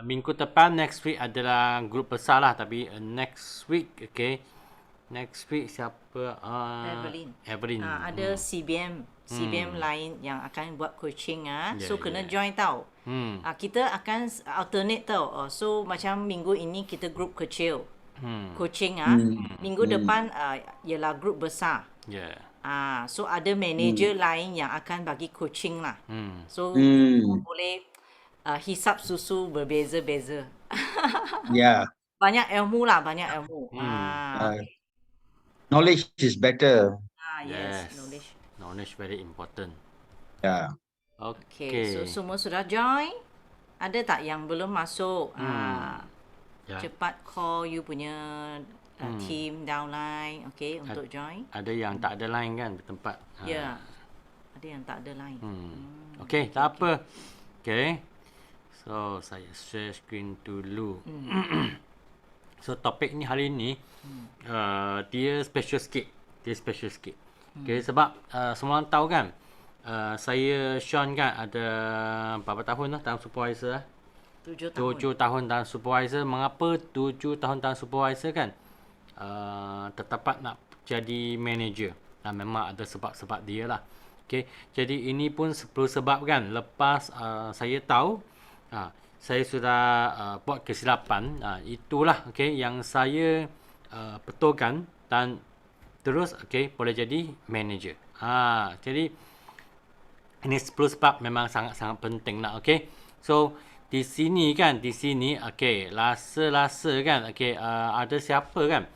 Minggu depan next week adalah grup besar lah, tapi next week okay. Next week siapa? Evelyn. Evelyn. Ada CBM lain yang akan buat coaching so kena yeah. join tau. Hmm. Kita akan alternate tau. So macam minggu ini kita grup kecil. Coaching minggu depan ialah grup besar. Yeah. So ada manager lain yang akan bagi coaching lah. So boleh hisap susu berbeza-beza. Yeah. Banyak ilmu lah, banyak ilmu. Knowledge is better. Yes, knowledge. Knowledge very important. Yeah. Okay, so semua sudah join? Ada tak yang belum masuk? Cepat call you punya team downline, okay, untuk join. Ada yang tak ada line kan bertempat. Ya, ada yang tak ada line. Okay, tak apa. Okay. So, saya share screen dulu. So, topik ni hari ni, dia special sikit. Okay, sebab semua orang tahu kan, saya Sean kan ada berapa tahun lah dalam supervisor lah. 7 tahun dalam supervisor. Mengapa 7 tahun dalam supervisor kan? Terdapat nak jadi manager. Memang ada sebab-sebab dia lah. Okay. Jadi ini pun perlu sebab kan. Lepas saya tahu, saya sudah buat kesilapan. Itulah okay, yang saya betulkan dan terus okay, boleh jadi manager. Jadi ini 10 sebab memang sangat-sangat penting lah. Okay. So di sini okay, rasa kan okay, ada siapa kan,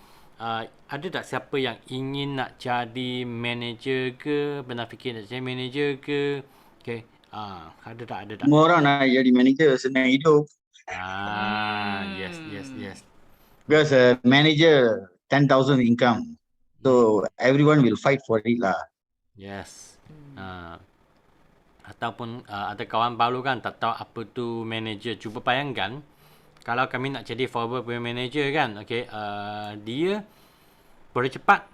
ada tak siapa yang ingin nak jadi manager ke, pernah fikir nak jadi manager ke? Okay, ada tak? Semua orang nak jadi manager, senang hidup. Yes. Because manager 10,000 income, so everyone will fight for it lah. Yes. Ataupun ada kawan baru kan tak tahu apa tu manager. Cuba bayangkan kalau kami nak jadi forward punya manager kan, okey, dia boleh cepat,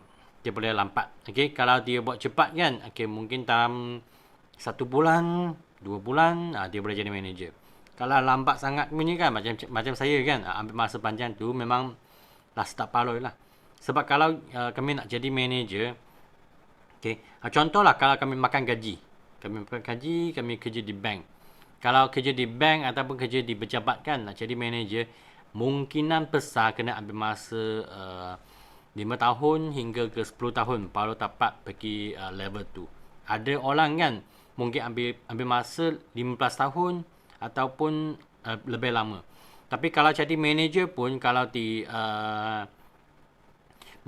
dia boleh lambat. Okey, kalau dia buat cepat kan, okey, mungkin dalam 1 bulan, 2 bulan dia boleh jadi manager. Kalau lambat sangat punya kan, macam saya kan, ambil masa panjang tu memang lah tak paloi lah. Sebab kalau kami nak jadi manager, okey, contohlah kalau kami makan gaji. Kami kerja di bank. Kalau kerja di bank ataupun kerja di pejabat kan, nak jadi manager, mungkinan besar kena ambil masa 5 tahun hingga ke 10 tahun baru dapat pergi level tu. Ada orang kan mungkin ambil masa 15 tahun ataupun lebih lama. Tapi kalau jadi manager pun, kalau di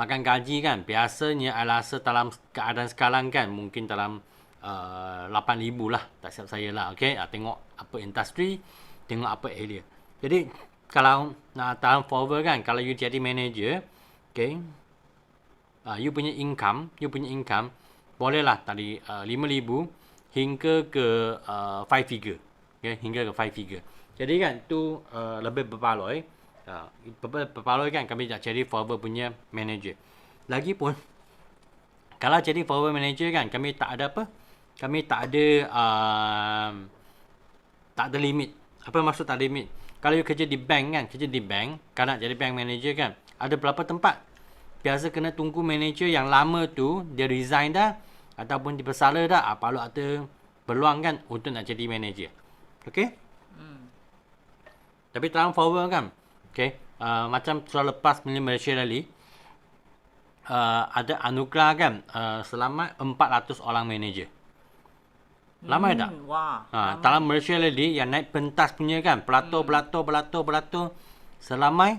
makan gaji kan, biasanya saya rasa dalam keadaan sekarang kan, mungkin dalam 8,000 lah, tak silap saya lah. Okay, tengok apa industri, tengok apa area. Jadi kalau nak dalam forward kan, kalau you jadi manager, okay, you punya income bolehlah dari 5,000 hingga ke 5 figure. Okay, hingga ke 5 figure. Jadi kan tu lebih berbaloi. Berbaloi kan kami nak jadi forward punya manager. Lagipun kalau jadi forward manager kan, kami tak ada apa? Kami tak ada limit. Apa maksud tak ada limit? Kalau you kerja di bank kan, kalau nak jadi bank manager kan, ada berapa tempat? Biasa kena tunggu manager yang lama tu dia resign dah ataupun dipersala dah, baru ada peluang kan untuk nak jadi manager. Okay? Tapi dalam forward kan, okay, macam sudah lepas Malaysia Rally, ada anugerah kan, selama 400 orang manager. Lama tak? Wah. Dalam Malaysia Rally yang naik pentas punya kan, pelatur selama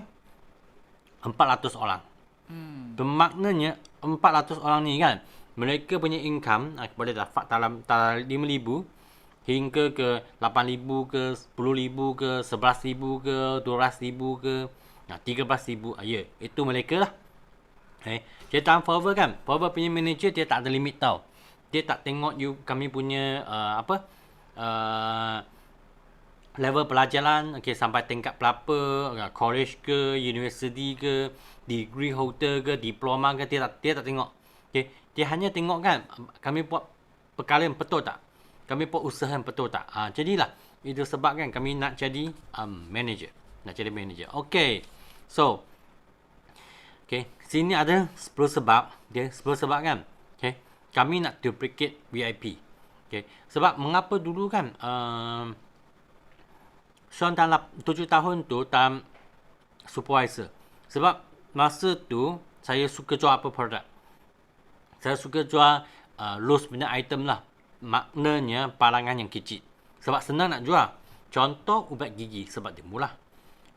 400 orang. Bermaknanya 400 orang ni kan, mereka punya income boleh dapat dalam 5,000 hingga ke 8,000 ke 10,000 ke 11,000 ke 12,000 ke 13,000. Ya, itu mereka lah. Jadi dalam forward kan, forward punya manager dia tak ada limit tau. Dia tak tengok you kami punya level pelajaran, okay, sampai tingkat berapa, college ke, university ke, degree holder ke, diploma ke, dia tak tengok. Okay. Dia hanya tengok kan kami buat perkara yang betul tak, kami buat usaha yang betul tak. Jadilah Itu sebab kan kami nak jadi manager. Nak jadi manager. Okay. So, okay, sini ada 10 sebab. Okay, 10 sebab kan. Okay, kami nak duplicate VIP. Okay, sebab mengapa dulu kan Sean dalam 7 tahun tu tam supervisor. Sebab masa tu saya suka jual apa produk. Saya suka jual loose punya item lah. Maknanya barangan yang kecil. Sebab senang nak jual. Contoh ubat gigi sebab dia murah.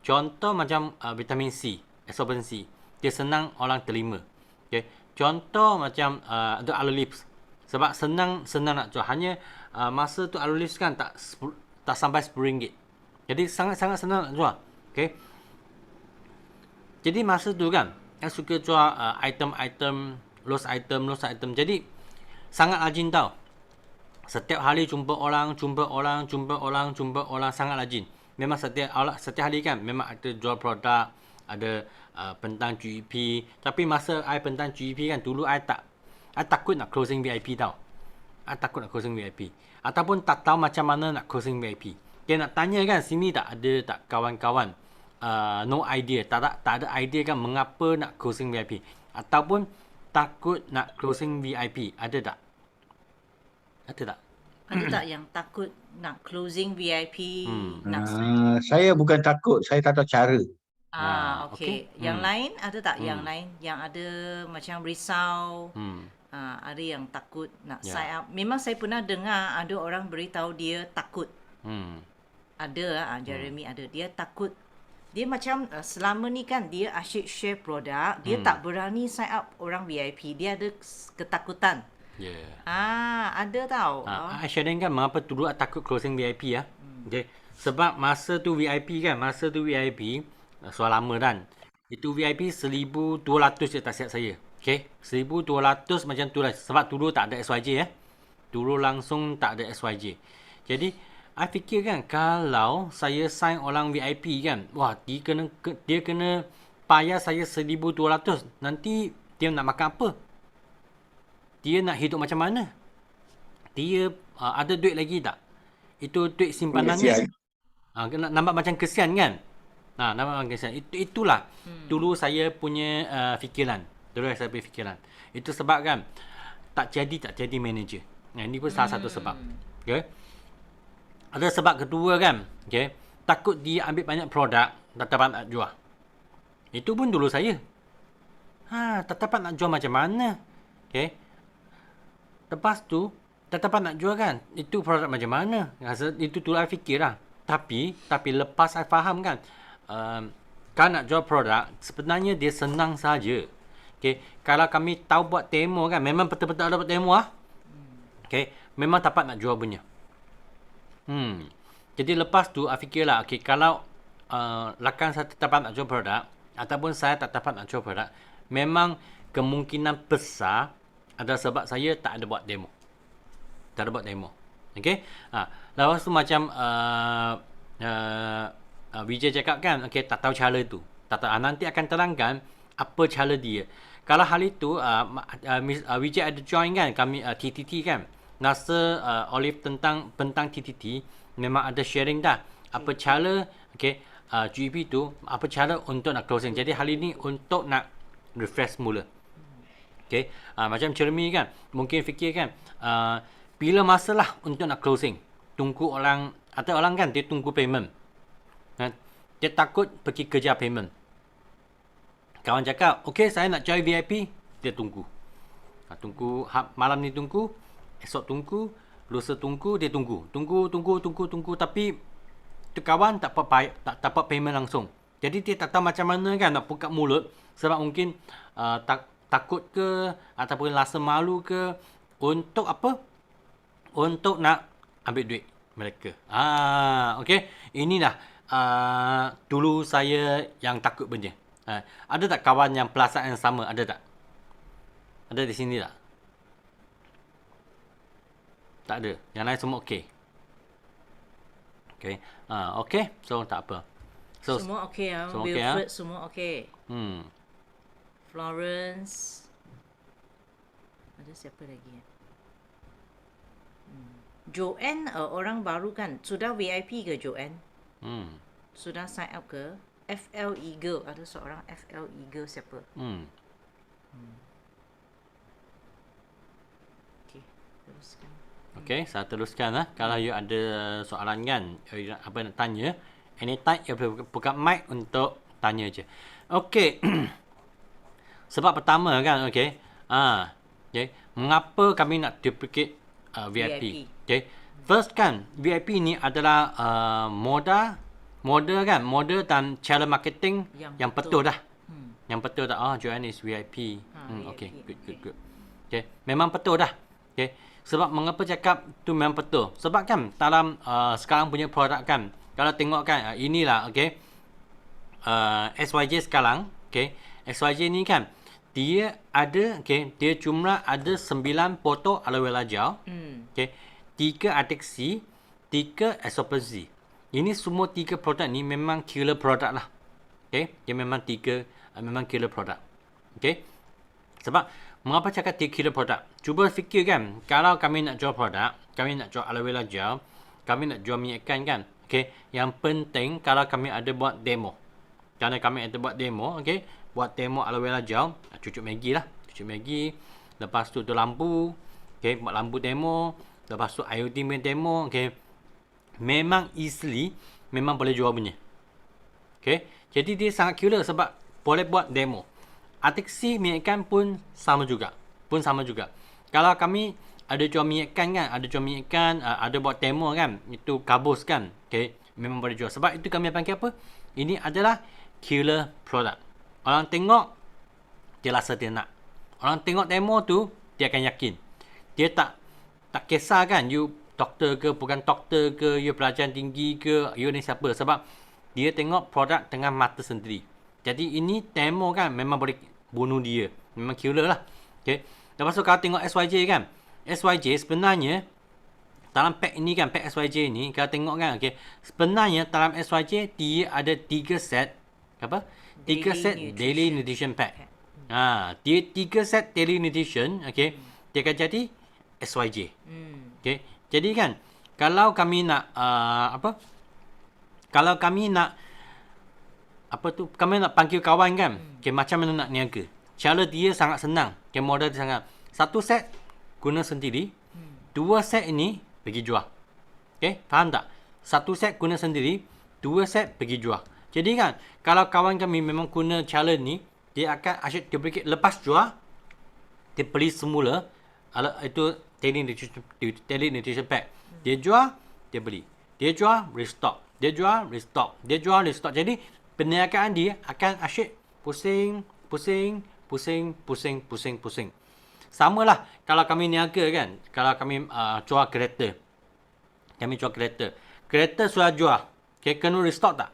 Contoh macam vitamin C, absorben C. Dia senang orang terima. Okay. Contoh macam ada aloe lips. Sebab senang nak jual. Hanya masa tu aloe lips kan tak sampai RM10. Jadi sangat senang nak jual. Okay. Jadi masa tu kan saya suka jual item-item, loose item. Jadi sangat rajin tau. Setiap hari jumpa orang, sangat rajin. Memang setiap hari kan memang ada jual produk, ada pentang GEP. Tapi masa I pentang GEP kan dulu I takut nak closing VIP tau. I takut nak closing VIP. Ataupun tak tahu macam mana nak closing VIP. Dia nak tanya kan sini tak kawan-kawan no idea, tak ada idea kan mengapa nak closing VIP. Ataupun takut nak closing VIP. Ada tak? Ada tak yang takut nak closing VIP? Saya bukan takut, saya tak tahu cara. Okay. Yang lain ada tak? Yang lain yang ada macam risau. Ada yang takut nak sign up. Memang saya pernah dengar ada orang beritahu dia takut. Ada Jeremy ada. Dia takut. Dia macam selama ni kan dia asyik share produk, dia tak berani sign up orang VIP. Dia ada ketakutan. Ada tau. I sharing kan mengapa dulu takut closing VIP ya. Okay. Sebab masa tu VIP soal lama kan. Itu VIP 1,200 je tak siap saya. Okay. 1,200 macam tu lah. Sebab dulu tak ada SYJ ya. Dulu langsung tak ada SYJ. Jadi I fikir kan kalau saya sign orang VIP kan, wah dia kena payah saya 1,200. Nanti dia nak makan apa? Dia nak hidup macam mana? Dia ada duit lagi tak? Itu duit simpanannya. Nampak macam kesian kan? Nampak macam kesian. Itulah dulu saya punya fikiran. Itu sebab kan tak jadi manager. Ini pun salah satu sebab. Okay. Ada sebab kedua kan. Okay. Takut dia ambil banyak produk, tak dapat nak jual. Itu pun dulu saya. Tak dapat nak jual macam mana? Okay. Lepas tu, tak dapat nak jual kan? Itu produk macam mana? Itu tu I fikir lah. Tapi lepas I faham kan, kalau nak jual produk, sebenarnya dia senang saja. Okay. Kalau kami tahu buat demo kan, memang betul-betul ada buat demo lah. Okay. Memang dapat nak jual punya. Jadi lepas tu, I fikir lah, okay, kalau rakan saya tak dapat nak jual produk, ataupun saya tak dapat nak jual produk, memang kemungkinan besar ada sebab saya tak ada buat demo. Okay. Lepas tu macam Vijay cakap kan, okay, tak tahu cara tu. Nanti akan terangkan apa cara dia. Kalau hal itu Vijay ada join kan kami TTT kan. Nasa Olive tentang TTT memang ada sharing dah. Apa cara GEP tu, apa cara untuk nak closing. Jadi hal ini untuk nak refresh mula. Okay. Macam Jeremy kan, mungkin fikir kan, bila masalah untuk nak closing, tunggu orang, atau orang kan, dia tunggu payment. Dia takut pergi kerja payment. Kawan cakap, okay, saya nak join VIP, dia tunggu. Tunggu, malam ni tunggu, esok tunggu, lusa tunggu, dia tunggu. Tunggu, tapi tu kawan tak dapat payment langsung. Jadi dia tak tahu macam mana kan nak buka mulut, sebab mungkin takut ke ataupun rasa malu ke untuk apa? Untuk nak ambil duit mereka. Okey. Inilah dulu saya yang takut punya. Ada tak kawan yang perasaan yang sama? Ada tak? Ada di sini tak? Tak ada. Yang lain semua okey. Okey. Okey. So tak apa. So, semua okey ah. Semua Wilfred semua okey. Florence. Ada siapa lagi? Joanne orang baru kan, sudah VIP ke Joanne? Hmm. Sudah sign up ke? FL Eagle, ada seorang FL Eagle siapa? Okey, teruskan. Okey, saya teruskan lah. Kalau you ada soalan kan, you apa nak tanya, anytime you boleh buka mic untuk tanya je. Okey. Sebab pertama kan, okey. Okey. Mengapa kami nak duplicate VIP? Okey. First kan, VIP ni adalah model dan cara marketing yang betul dah. Yang betul dah. Joanne is VIP. Okey, good. Okey, memang betul dah. Okey. Sebab mengapa cakap tu memang betul? Sebab kan dalam sekarang punya produk kan, kalau tengok kan inilah okey. SYJ sekarang, okey. SYJ ni kan dia ada dia jumlah ada 9 foto aloe vera gel. Okey. 3 adiksi, 3 absorbency. Ini semua 3 produk ni memang killer produk lah. Okey, dia memang memang killer produk. Okey. Sebab mengapa cakap 3 killer produk? Cuba fikir kan, kalau kami nak jual produk, kami nak jual aloe vera gel, kami nak jual minyak ikan kan. Okey, yang penting kalau kami ada buat demo. Kerana kami ada buat demo, okey, buat demo aloe vera gel, cucuk Maggi lah, cucuk Maggi. Lepas tu lampu, okey, buat lampu demo. Lepas tu IoT punya demo, okey. Memang easily, memang boleh jual punya. Okey, jadi dia sangat killer sebab boleh buat demo. Adiksi minyak ikan pun sama juga. Kalau kami ada jual minyak ikan kan, ada buat demo kan, itu kabus kan. Okey, memang boleh jual. Sebab itu kami panggil apa? Ini adalah killer product. Orang tengok, dia rasa dia nak. Orang tengok demo tu, dia akan yakin. Dia tak kisah kan, you doktor ke, bukan doktor ke, you pelajaran tinggi ke, you ni siapa. Sebab dia tengok produk dengan mata sendiri. Jadi ini demo kan, memang boleh bunuh dia. Memang killer lah. Okay. Lepas tu kalau tengok SYJ kan, SYJ sebenarnya, dalam pack ini kan, pack SYJ ni, kalau tengok kan, okay, sebenarnya dalam SYJ, dia ada 3 set, apa? 3 set daily nutrition pack. Dia 3 set daily nutrition, okay, dia akan jadi SYJ. Okay. Jadi kan, kalau kami nak, kalau kami nak, kami nak panggil kawan kan, okay, macam mana nak niaga. Cara dia sangat senang. Okay, modal dia sangat. 1 set, guna sendiri. 2 set ini, pergi jual. Okay, faham tak? 1 set guna sendiri, 2 set pergi jual. Jadi kan, kalau kawan kami memang guna cara ni, dia akan asyik duplicate. Lepas jual, dia beli semula, itu daily nutrition pack. Dia jual, dia beli. Dia jual, restock. Dia jual, restock. Dia jual, restock. Jadi, perniagaan dia akan asyik pusing. Sama lah kalau kami niaga kan. Kalau kami jual kereta. Kami jual kereta. Kereta sudah jual. Okay, kena restock tak?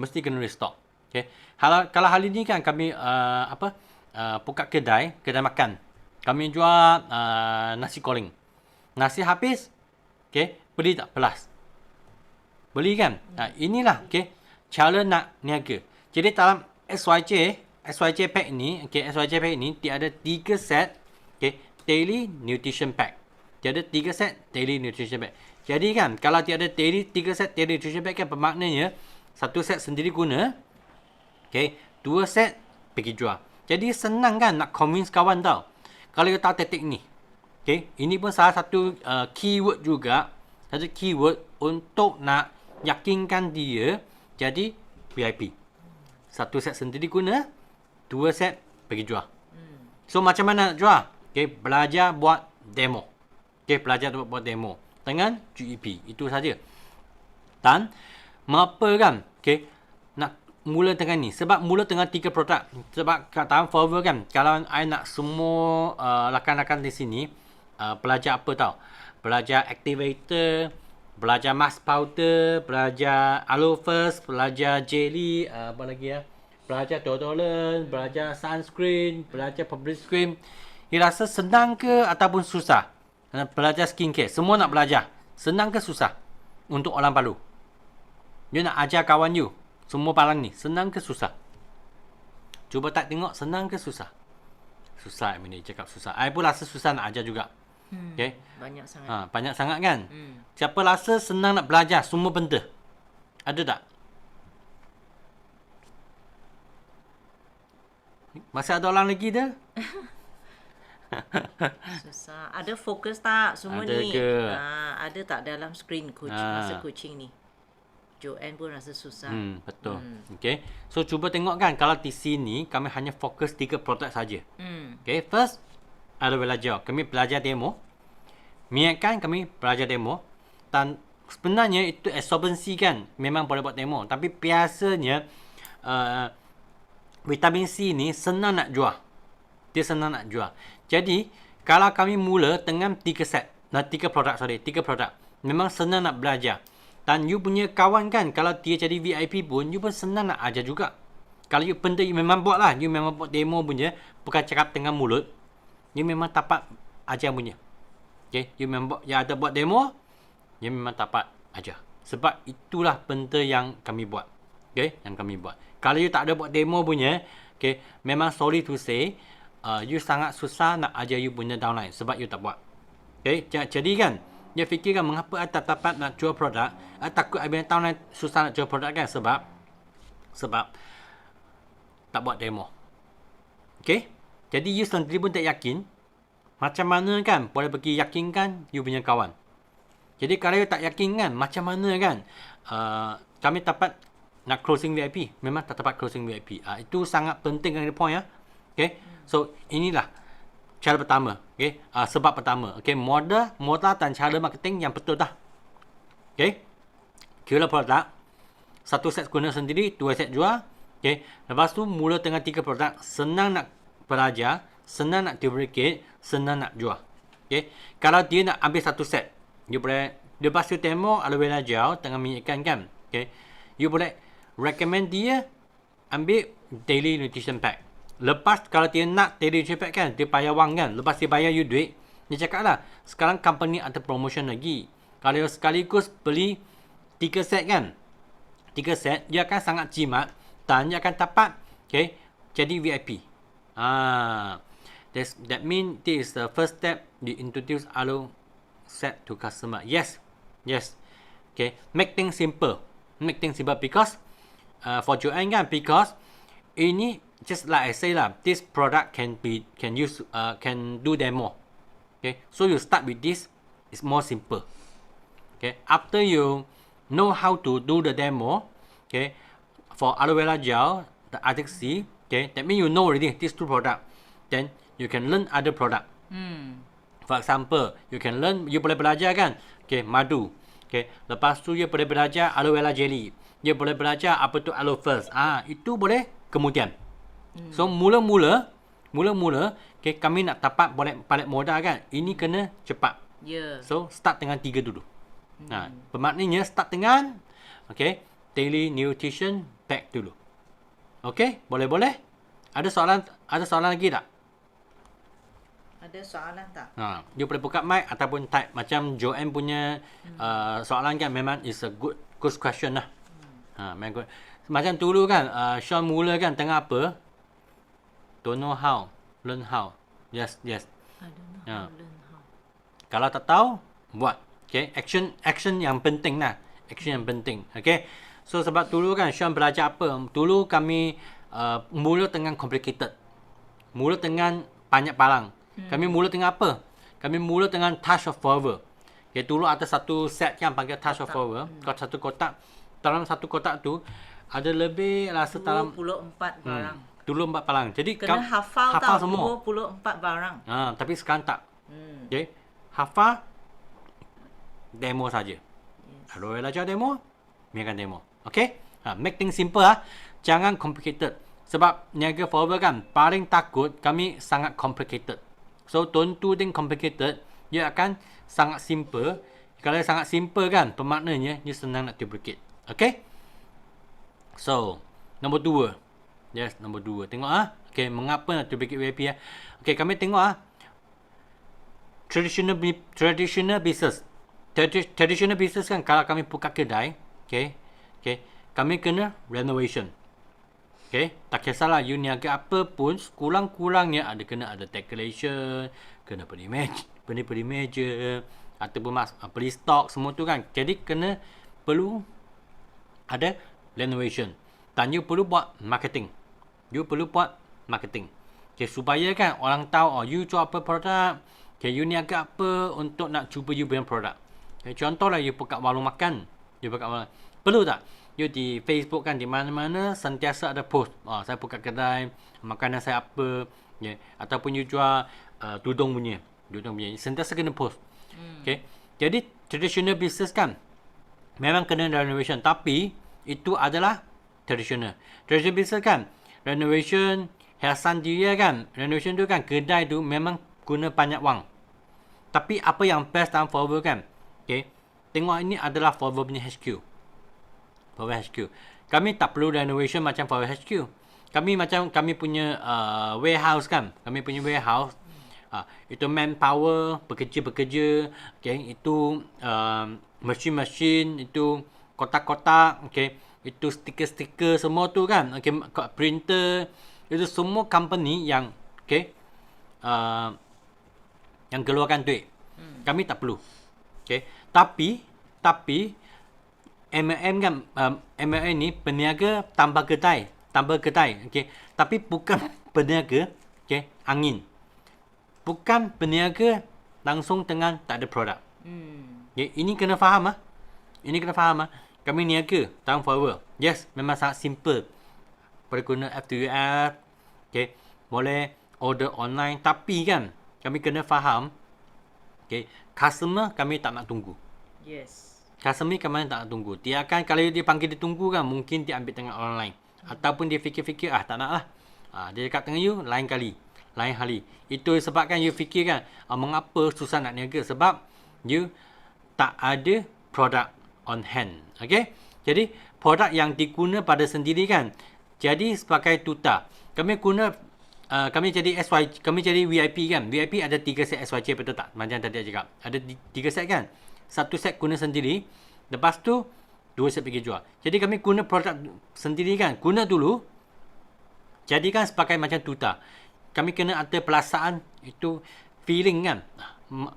Mesti kena restock. Okay. Kalau hal ini kan kami buka kedai makan. Kami jual nasi goreng. Nasi habis, okay, beli tak? Pelas. Beli kan? Inilah, okay, cara nak niaga. Jadi dalam SYJ pack ni, okay, SYJ pack ni dia ada 3 set, okay, daily nutrition pack. Dia ada 3 set daily nutrition pack. Jadi kan, kalau dia ada 3 set daily nutrition pack kan, bermaknanya 1 set sendiri guna, okay, 2 set pergi jual. Jadi senang kan nak convince kawan tau. Kalau you tahu taktik ni, okay, ini pun salah satu keyword juga, satu keyword untuk nak yakinkan dia jadi VIP. 1 set sendiri guna, 2 set pergi jual. So macam mana nak jual? Okay, belajar buat demo. Okay, belajar buat demo dengan GEP. Itu saja. Dan mengapa kan, okay, nak mula dengan ni? Sebab mula dengan 3 produk. Sebab dalam forward kan, kalau I nak semua rakan-rakan di sini belajar apa tau? Belajar activator, belajar mask powder, belajar aloe first, belajar jelly, apa lagi ya? Belajar deodorant, belajar sunscreen, belajar public cream. Dia rasa senang ke ataupun susah? Belajar skincare. Semua nak belajar. Senang ke susah? Untuk orang baru. Dia nak ajar kawan you. Semua barang ni. Senang ke susah? Cuba tak tengok senang ke susah? Susah, Emily cakap susah. I pun rasa susah nak ajar juga. Okay. Banyak sangat. Banyak sangat kan? Siapa rasa senang nak belajar semua benda? Ada tak? Masih ada orang lagi dah? Susah. Ada fokus tak semua Ada ni? ke? Ada tak dalam screen coach masa coaching ni? Joanne pun rasa susah. Betul. Okay. So, cuba tengok kan. Kalau di sini, kami hanya fokus 3 produk saja. Okay. First, aloe vera gel. Kami belajar demo. Niatkan kami belajar demo. Dan sebenarnya itu absorbency kan. Memang boleh buat demo. Tapi biasanya, vitamin C ni senang nak jual. Dia senang nak jual. Jadi, kalau kami mula dengan 3 set. 3 produk, 3 produk. Memang senang nak belajar. Dan you punya kawan kan, kalau dia jadi VIP pun, you pun senang nak ajar juga. Kalau you benda you memang buat lah. You memang buat demo punya. Bukan cakap dengan mulut. You memang dapat ajar punya. Okay. You memang ada buat demo. You memang dapat ajar. Sebab itulah benda yang kami buat. Okay. Yang kami buat. Kalau you tak ada buat demo punya. Okay. Memang sorry to say. You sangat susah nak ajar you punya downline. Sebab you tak buat. Okay. Jadi kan. Dia fikirkan mengapa I tak dapat nak jual produk. I takut I punya downline susah nak jual produk kan. Sebab tak buat demo. Okay. Jadi you sendiri pun tak yakin. Macam mana kan boleh pergi yakinkan you punya kawan. Jadi kalau you tak yakin kan, macam mana kan kami dapat nak closing VIP. Memang tak dapat closing VIP. Itu sangat penting kan point ya. Okay. So inilah cara pertama. Okay. Sebab pertama. Okay. Modal dan cara marketing yang betul dah. Okay. Kira produk. 1 set guna sendiri, 2 set jual. Okay. Lepas tu mula dengan 3 produk. Senang nak belajar. Senang nak duplicate. Senang nak jual. Okay. Kalau dia nak ambil 1 set. You boleh. Lepas tu demo aloe vera gel tengah minyak ikan kan. Okay. You boleh recommend dia ambil daily nutrition pack. Lepas kalau dia nak daily nutrition pack kan, dia bayar wang kan. Lepas dia bayar you duit, dia cakap lah, sekarang company ada promotion lagi. Kalau you sekaligus beli 3 set kan, 3 set, dia akan sangat jimat dan dia akan dapat, okay, jadi VIP. That mean this is the first step you introduce aloe set to customer. Yes. Okay, make things simple. Make things simple because for Joanne kan, because ini just like I say lah, this product can do demo. Okay, so you start with this. It's more simple. Okay, after you know how to do the demo, okay, for aloe vera gel, the Arctic Sea, okay, that means you know already these 2 product. Then you can learn other product. For example, you can learn, you boleh belajar kan, okay, madu. Okay, lepas tu you boleh belajar aloe vera jelly. You boleh belajar apa tu aloe first. Itu boleh kemudian. So mula-mula, okay, kami nak dapat balik modal kan. Ini kena cepat. So start dengan 3 dulu. Bermaknanya start dengan, okay, daily nutrition pack dulu. Okay, boleh. Ada soalan lagi tak? Ada soalan tak? You boleh buka mic ataupun type. Macam Joanne punya soalan kan memang is a good question lah. Good. Macam dulu kan, Sean mula kan tengah apa? Don't know how, learn how. Yes. I don't know how, learn how. Kalau tak tahu, buat. Okay, action yang penting lah. Action yang penting. Okay. So sebab dulu kan Sean belajar apa? Dulu kami mula dengan complicated. Mula dengan banyak barang. Kami mula dengan apa? Kami mula dengan Touch of Forever. Okay, dulu ada satu set yang panggil Touch of Forever. Satu kotak. Dalam satu kotak tu ada lebih rasa dalam 24 barang. Dulu 4 barang. Jadi kena hafal semua. 24 barang. Tapi sekarang tak. Okay. Hafal demo saja. Aloe vera gel demo, biarkan demo. Okay? Make things simple lah. Jangan complicated. Sebab niaga forever kan paling takut kami sangat complicated. So don't do things complicated. Dia akan sangat simple. Kalau sangat simple kan, bermaknanya dia senang nak duplicate. Okay? So, nombor 2. Yes, nombor 2. Tengok okay, mengapa nak duplicate VIP Okay, kami tengok traditional business. Traditional business kan kalau kami buka kedai, okay, kami kena renovation. Okay, tak kisahlah you niaga apa pun, kurang-kurangnya kena ada decoration, kena beli beli meja ataupun beli stok semua tu kan. Jadi perlu ada renovation. Dan you perlu buat marketing. Okay, supaya kan orang tahu you jual apa produk. Okay, you niaga apa untuk nak cuba you punya produk. Okay, contohlah you buka warung makan. Perlu tak? You di Facebook kan di mana-mana sentiasa ada post. Saya buka kedai, makanan saya apa. Yeah. Ataupun you jual tudung punya. Sentiasa kena post. Okay. Jadi traditional business kan memang kena renovation. Tapi itu adalah traditional. Traditional business kan renovation, hiasan dia kan. Renovation tu kan kedai tu memang guna banyak wang. Tapi apa yang best dalam Forever kan? Okay. Tengok ini adalah Forever punya HQ. Kami tak perlu renovation macam Forever HQ. Kami punya warehouse kan. Itu manpower, bekerja. Okay. Itu mesin-mesin, itu kotak-kotak, okay. Itu stiker-stiker semua tu kan. Okay. Printer, itu semua company yang okay, yang keluarkan duit. Kami tak perlu. Okay. Tapi MLM kan, MLM ni peniaga tambah kedai. Okay. Tapi bukan peniaga okay, angin. Bukan peniaga langsung dengan tak ada produk. Okay. Ini kena faham ah. Kami niaga dalam Forever. Yes, memang sangat simple. Boleh guna F2F. Okay. Boleh order online. Tapi kan, kami kena faham. Okay. Customer kami tak nak tunggu. Yes. Customer kami tak nak tunggu. Dia akan, kalau dia panggil dia tunggu kan, mungkin dia ambil tengah orang lain. Ataupun dia fikir-fikir, tak nak lah. Dia dekat tengah you, lain hari. Itu sebabkan you fikir kan, mengapa susah nak niaga? Sebab you tak ada produk on hand. Okay? Jadi, produk yang diguna pada sendiri kan. Jadi, sebagai tutor. Kami guna, kami jadi VIP kan. VIP ada 3 set SYC, betul tak? Macam tadi saya cakap. Ada 3 set kan. 1 set guna sendiri. Lepas tu 2 set pergi jual. Jadi kami guna produk sendiri kan. Guna dulu. Jadikan sebagai macam tutor. Kami kena ada perasaan itu feeling kan.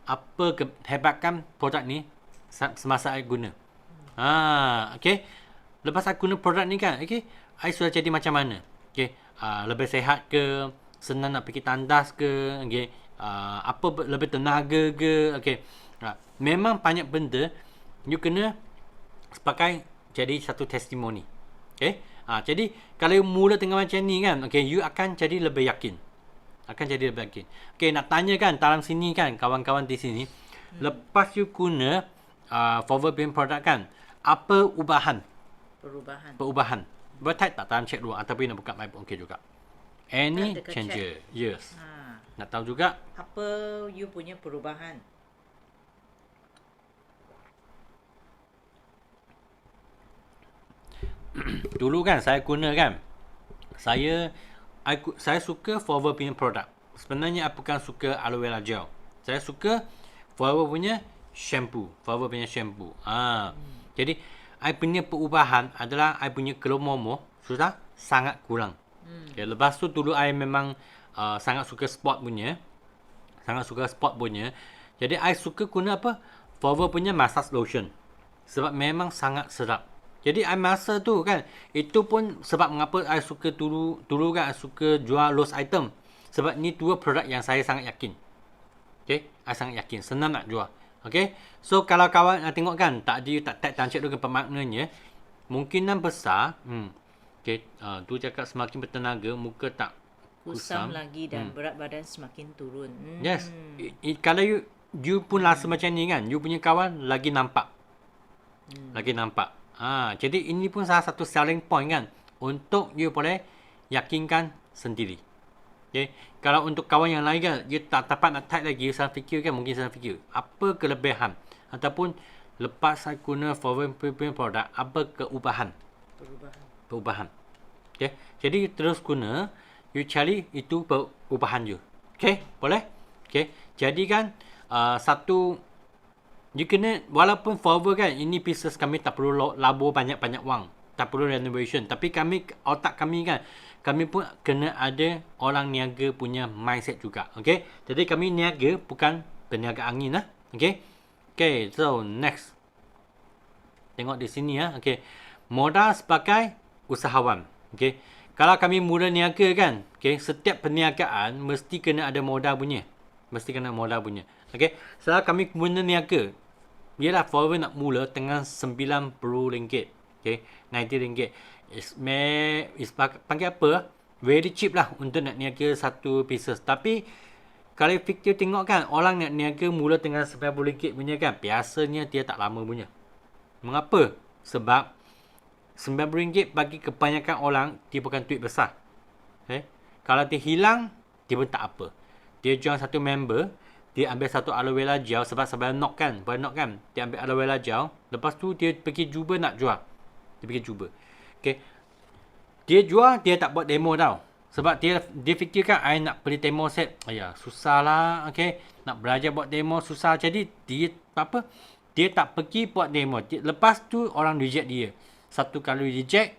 Apa kehebatan produk ni semasa saya guna. Okay. Lepas saya guna produk ni kan. Okay. I sudah jadi macam mana. Okay. Lebih sihat ke. Senang nak pergi tandas ke. Okay. Apa lebih tenaga ke. Okay. Memang banyak benda you kena sebagai jadi satu testimoni. Okay. Jadi kalau you mula tengah macam ni kan, okay, you akan jadi lebih yakin. Okay, nak tanya kan dalam sini kan, kawan-kawan di sini, lepas you guna Forever Brand product kan, apa perubahan? Boleh type tak dalam chat luar ataupun nak buka my book, okay juga. Any changer? Yes. Nak tahu juga apa you punya perubahan? Dulu kan saya guna kan, saya suka Forever punya produk. Sebenarnya I bukan suka aloe vera gel. Saya suka Forever punya shampoo. Jadi I punya perubahan adalah I punya kelomomo sudah sangat kurang. Okay, lepas tu dulu I memang sangat suka sport punya. Jadi I suka guna apa? Forever punya massage lotion. Sebab memang sangat sedap. Jadi I masa tu kan, itu pun sebab mengapa I suka dulu kan I suka jual lost item. Sebab ni 2 produk yang saya sangat yakin. Okay, I sangat yakin, senang nak jual. Okay, so kalau kawan nak tengok kan, tak tag dalam chat tu kan pemaknanya, mungkinan besar, okay, tu cakap semakin bertenaga, muka tak kusam lagi dan berat badan semakin turun. Yes, kalau you pun rasa macam ni kan, you punya kawan lagi nampak. Jadi ini pun salah satu selling point kan untuk you boleh yakinkan sendiri. Okay. Kalau untuk kawan yang lain kan, you tak dapat nak type lagi, you salah fikir kan, mungkin salah fikir apa kelebihan ataupun lepas saya guna Forever produk, apa perubahan. Okay. Jadi terus guna, you cari itu perubahan you. Okay, boleh? Okay. Jadi kan satu, you kena, walaupun Forever kan, ini business kami tak perlu labur banyak-banyak wang. Tak perlu renovation. Tapi otak kami kan, kami pun kena ada orang niaga punya mindset juga. Okay. Jadi kami niaga bukan peniaga angin lah. Okay. Okay, so next. Tengok di sini ya. Okay. Modal sebagai usahawan. Okay. Kalau kami mula niaga kan, okay, setiap perniagaan mesti kena ada modal punya. Mesti kena modal punya. Okay. Setelah kami mula niaga, biarlah forever nak mula dengan RM90. Okay. RM90. Panggil apa? Very cheap lah untuk nak niaga satu pieces. Tapi kalau fikir tengok kan, orang nak niaga mula dengan RM90 punya kan, biasanya dia tak lama punya. Mengapa? Sebab RM90 bagi kebanyakan orang, dia bukan duit besar. Okay? Kalau dia hilang, dia pun tak apa. Dia jual satu member, dia ambil satu aloe vera gel sebab knock kan. Dia ambil aloe vera gel. Lepas tu dia pergi cuba nak jual. Dia pergi cuba. Okay. Dia jual, dia tak buat demo tau. Sebab dia fikirkan, I nak beli demo set. Ayah, susah lah. Okay. Nak belajar buat demo, susah. Jadi, dia dia tak pergi buat demo. Lepas tu, orang reject dia. Satu kali reject,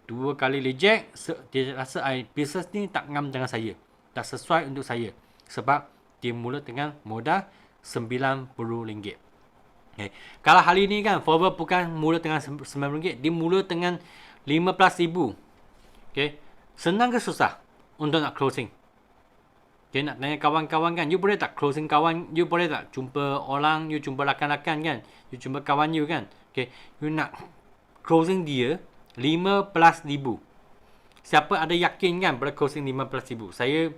dua kali reject, dia rasa business ni tak ngam dengan saya. Tak sesuai untuk saya. Sebab dia mula dengan modal RM90. Okay. Kalau hari ni kan, Forever bukan mula dengan RM90, dia mula dengan RM15,000. Okay. Senang ke susah untuk nak closing? Okay, nak tanya kawan-kawan kan, you boleh tak closing kawan, you boleh tak jumpa orang, you jumpa rakan-rakan kan, you jumpa kawan you kan, okay, you nak closing dia RM15,000. Siapa ada yakin kan boleh closing RM15,000?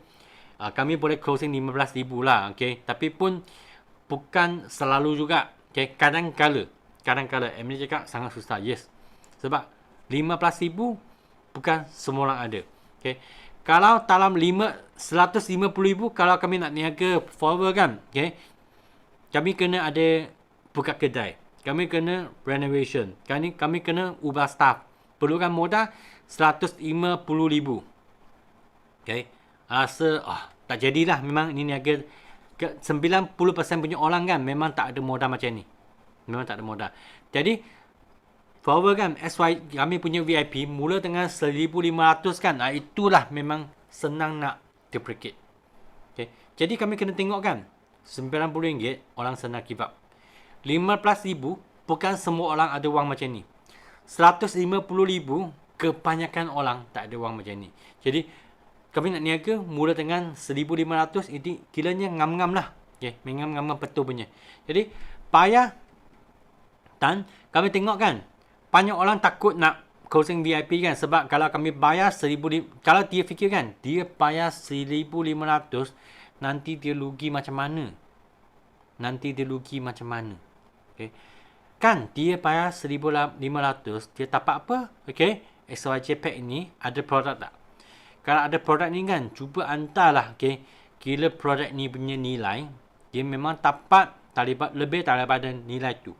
Kami boleh closing RM15,000 lah, okay. Tapi pun bukan selalu juga, okay. Kadang-kala Emily cakap sangat susah, yes. Sebab RM15,000 bukan semua orang ada, okay. Kalau dalam RM150,000, kalau kami nak niaga forward kan, okay, kami kena ada buka kedai. Kami kena renovation. Kami kena ubah staff. Perlukan modal RM150,000. Okay. Rasa tak jadilah. Memang ini niaga 90% punya orang kan memang tak ada modal macam ni. Memang tak ada modal. Jadi forward kan, kami punya VIP mula dengan RM1,500 kan. Itulah memang senang nak duplicate. Okay. Jadi kami kena tengok kan, RM90 orang senang give up. RM15,000 bukan semua orang ada wang macam ni. RM150,000 kebanyakan orang tak ada wang macam ni. Jadi kami nak niaga mula dengan RM1,500, ini kiranya ngam-ngam lah. Okay, ngam-ngam betul punya. Jadi payah. Dan kami tengok kan, banyak orang takut nak closing VIP kan, sebab kalau kami bayar RM1,500, kalau dia fikir kan, dia bayar RM1,500, nanti dia rugi macam mana? Okay. Kan dia bayar RM1,500, dia dapat apa? Okay, XYZ Pack ni ada produk tak? Kalau ada produk ni kan, cuba hantarlah, okay, kira produk ni punya nilai, dia memang dapat lebih daripada nilai tu.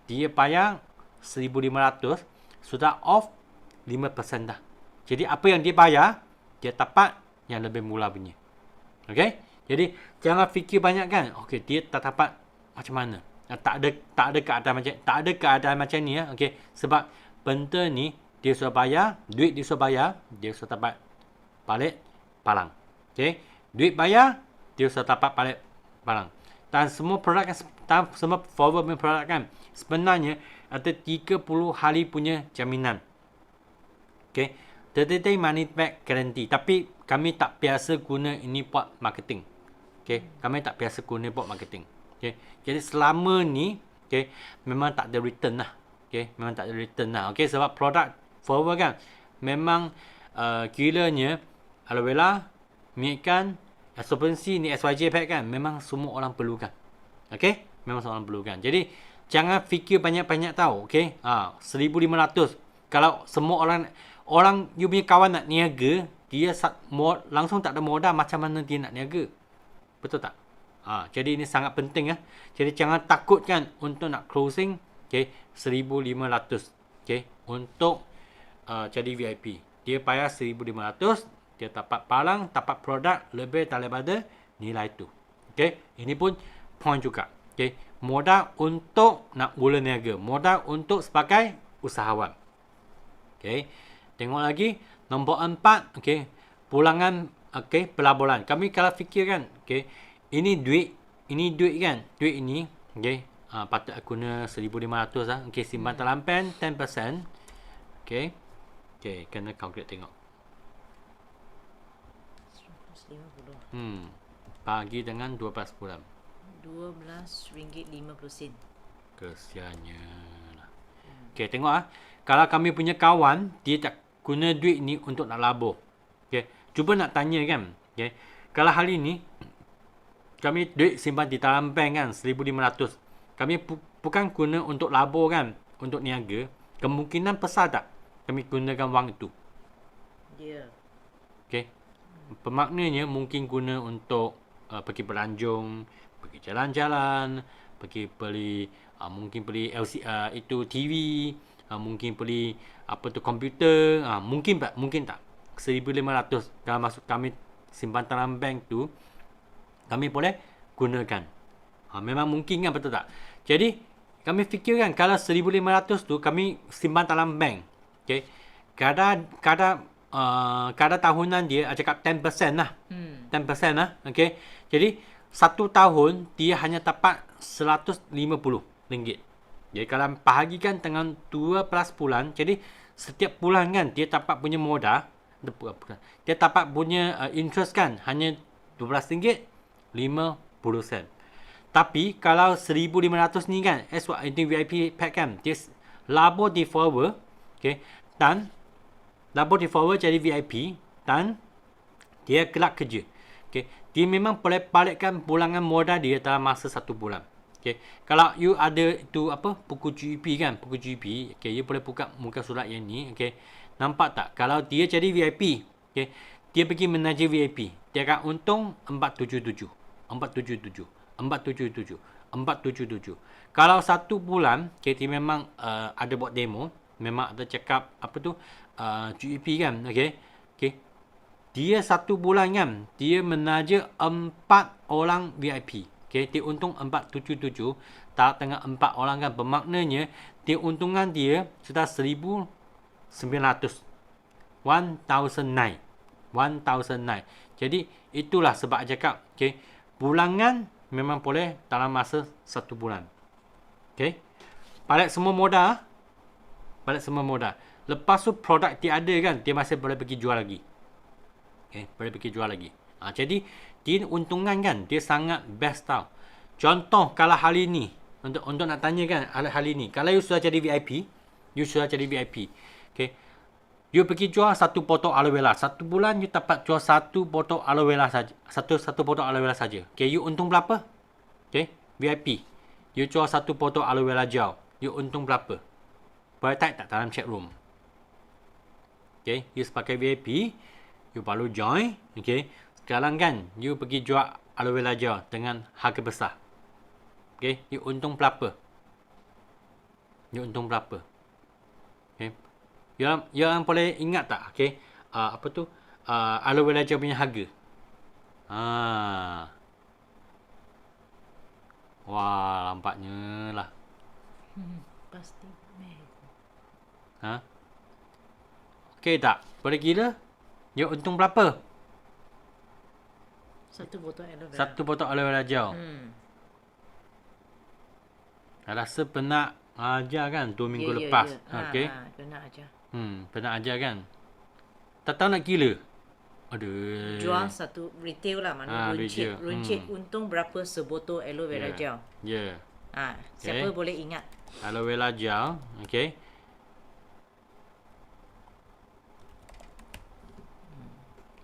Dia bayar RM1,500, sudah off 5% dah. Jadi apa yang dia bayar, dia dapat yang lebih murah punya. Okay. Jadi jangan fikir banyak kan. Okay, dia tak dapat macam mana? Tak ada keadaan macam ni ya. Okay. Sebab benda ni dia sudah bayar, duit dia sudah bayar, dia sudah dapat balik palang. Okay. Duit bayar, dia sudah dapat balik palang. Dan semua produk kan, semua forward punya produk kan, sebenarnya ada 30 hari punya jaminan. Okay. 30 day money back guarantee. Tapi kami tak biasa guna ini buat marketing. Okay. Kami tak biasa guna buat marketing. Okay. Jadi selama ni, okay, memang tak ada return lah. Okay. Memang tak ada return lah. Okay. Sebab produk forward kan, memang kiranya aloe vera, minyak ikan, absorbency ni XYZ Pack kan, memang semua orang perlukan. Okay. Memang semua orang perlukan. Jadi jangan fikir banyak-banyak tahu. Okay. RM1,500. Kalau semua orang you punya kawan nak niaga, dia langsung tak ada modal, macam mana dia nak niaga? Betul tak? Jadi ini sangat penting ya. Jadi jangan takut kan untuk nak closing, okay, RM1,500, okay, untuk jadi VIP. Dia bayar RM1,500, dia dapat palang, dapat produk lebih daripada nilai itu. Okay, ini pun point juga. Okay, modal untuk nak mula niaga, modal untuk sebagai usahawan. Okay, tengok lagi nombor 4. Okay, pulangan, okay, pelaburan. Kami kalau fikirkan, okay, ini duit ini duit kan. Duit ini, okay, patut aku guna 1,500 lah. Okay, simpan dalam pen 10%. Okay. Okay, kena calculate tengok. 150. Bagi dengan 12 bulan. RM12.50. Kesiannya lah. Okay, tengok kalau kami punya kawan, dia tak guna duit ni untuk nak labur. Okay, cuba nak tanya kan. Okay, kalau hari ni, kami duit simpan di dalam bank kan, 1,500. Kami bukan guna untuk labur kan, untuk niaga. Kemungkinan besar tak kami gunakan wang itu? Ya. Okay. Bermaknanya mungkin guna untuk pergi beranjung, pergi jalan-jalan, pergi beli mungkin beli itu TV, mungkin beli apa tu komputer, mungkin tak 1,500 kalau masuk kami simpan dalam bank tu kami boleh gunakan. Memang mungkin kan, betul tak? Jadi kami fikirkan kalau 1,500 tu kami simpan dalam bank. Okay. Kadar tahunan dia cakap 10% lah. 10% lah. Okay. Jadi 1 tahun dia hanya dapat RM150. Jadi kalau bahagikan dengan 12 bulan, jadi setiap bulan kan dia dapat punya modal, dia dapat punya interest kan hanya RM12.50. Tapi kalau 1,500 ni kan, ini VIP pack kan, dia labor di forward, okay, dan labor di forward jadi VIP dan dia kelak kerja. Okay. Dia memang boleh balikkan pulangan modal dia dalam masa 1 bulan. Okay. Kalau you ada itu buku GEP kan, buku GEP, okay, you boleh buka muka surat yang ni, okay. Nampak tak? Kalau dia jadi VIP, okay, dia pergi menaja VIP, dia akan untung 477. Kalau 1 bulan, okay, dia memang ada buat demo, memang ada cakap GEP kan, okay. Okay. Dia 1 bulan kan, dia menaja 4 orang VIP. Okay, dia untung 477. Tak tengah 4 orang kan, bermaknanya dia untungan dia sudah 1,900. 1,009. Jadi itulah sebab cakap, okay, pulangan memang boleh dalam masa 1 bulan. Okay. Balik semua modal. Lepas tu produk dia ada kan, dia masih boleh pergi jual lagi. Okay, boleh pergi jual lagi. Jadi dia untungan kan, dia sangat best tau. Contoh kalau hari ni, untuk nak tanya kan, hari ni, kalau you sudah jadi VIP, okay, you pergi jual 1 botol aloe vera. 1 bulan you dapat jual 1 botol aloe vera saja. Satu botol aloe vera saja. Okay, you untung berapa? Okay, VIP. You jual 1 botol aloe vera gel. You untung berapa? Boleh type tak dalam chat room? Okay, you sebagai VIP, you baru join. Okay, sekarang kan, you pergi jual aloe vera gel dengan harga besar. Okay, you untung berapa? Okay. Yang boleh ingat tak? Okay. Aloe vera gel punya harga. Wah, nampaknya lah. Pasti. Okay tak? Boleh kira? You untung berapa? 1 botol aloe vera. 1 botol aloe vera gel. Rasa pernah ajar kan 2 minggu lepas. Okay. Pernah ajar. Pernah ajar kan. Tak tahu nak kira. Aduh. Jual 1 retail lah, mana runcit untung berapa sebotol aloe vera gel. Ya. Siapa boleh ingat? Aloe vera gel, okay.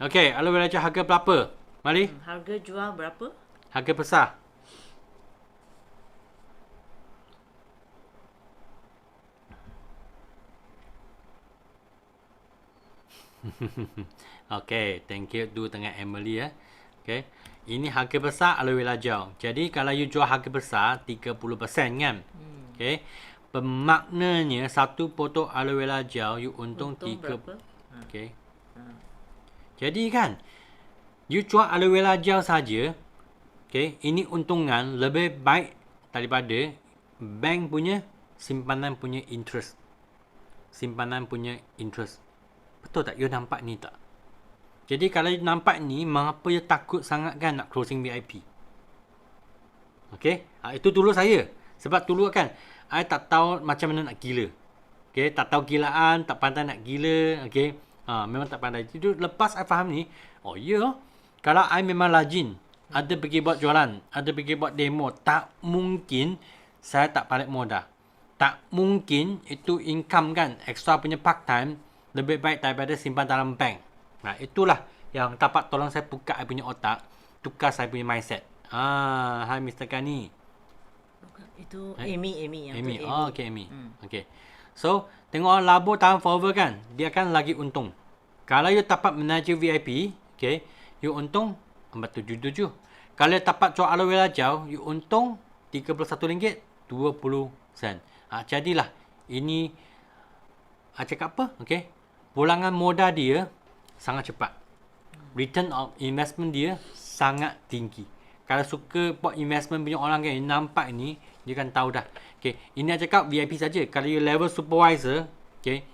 Okay, aloe vera gel harga berapa? Mari. Harga jual berapa? Harga besar. Okay, thank you tu dengan Emily ya. Okay. Ini harga besar aloe vera gel. Jadi kalau you jual harga besar 30% kan. Okay. Bermaknanya 1 botol aloe vera gel you untung 3. Berapa? Okay. Jadi kan, you jual aloe vera gel saja, okay, ini untungan lebih baik daripada bank punya simpanan punya interest. Betul tak? You nampak ni tak? Jadi kalau you nampak ni, mengapa you takut sangat kan nak closing VIP? Okay. Itu dulu saya. Sebab dulu kan, I tak tahu macam mana nak gila. Okay. Tak tahu gilaan, tak pandai nak gila. Okay. Memang tak pandai. Jadi lepas I faham ni, oh ya, kalau I memang rajin, ada pergi buat jualan, ada pergi buat demo, tak mungkin saya tak balik modal. Tak mungkin itu income kan, extra punya part time, lebih baik daripada simpan dalam bank. Nah, itulah yang dapat tolong saya buka I punya otak, tukar saya punya mindset. Hai Mr. Kani. Itu Amy yang Amy. tu Oh, okay, Amy. Okay. So, tengok labo tahun forward kan, dia akan lagi untung. Kalau you dapat manager VIP, okay, you untung RM47. Kalau you dapat jual aloe vera jauh, you untung RM31.20. Jadilah, ini cakap apa? Okay. Pulangan modal dia sangat cepat. Return of investment dia sangat tinggi. Kalau suka buat investment punya orang kan, nampak ni, dia kan tahu dah. Okay. Ini saya cakap VIP saja. Kalau you level supervisor, okay,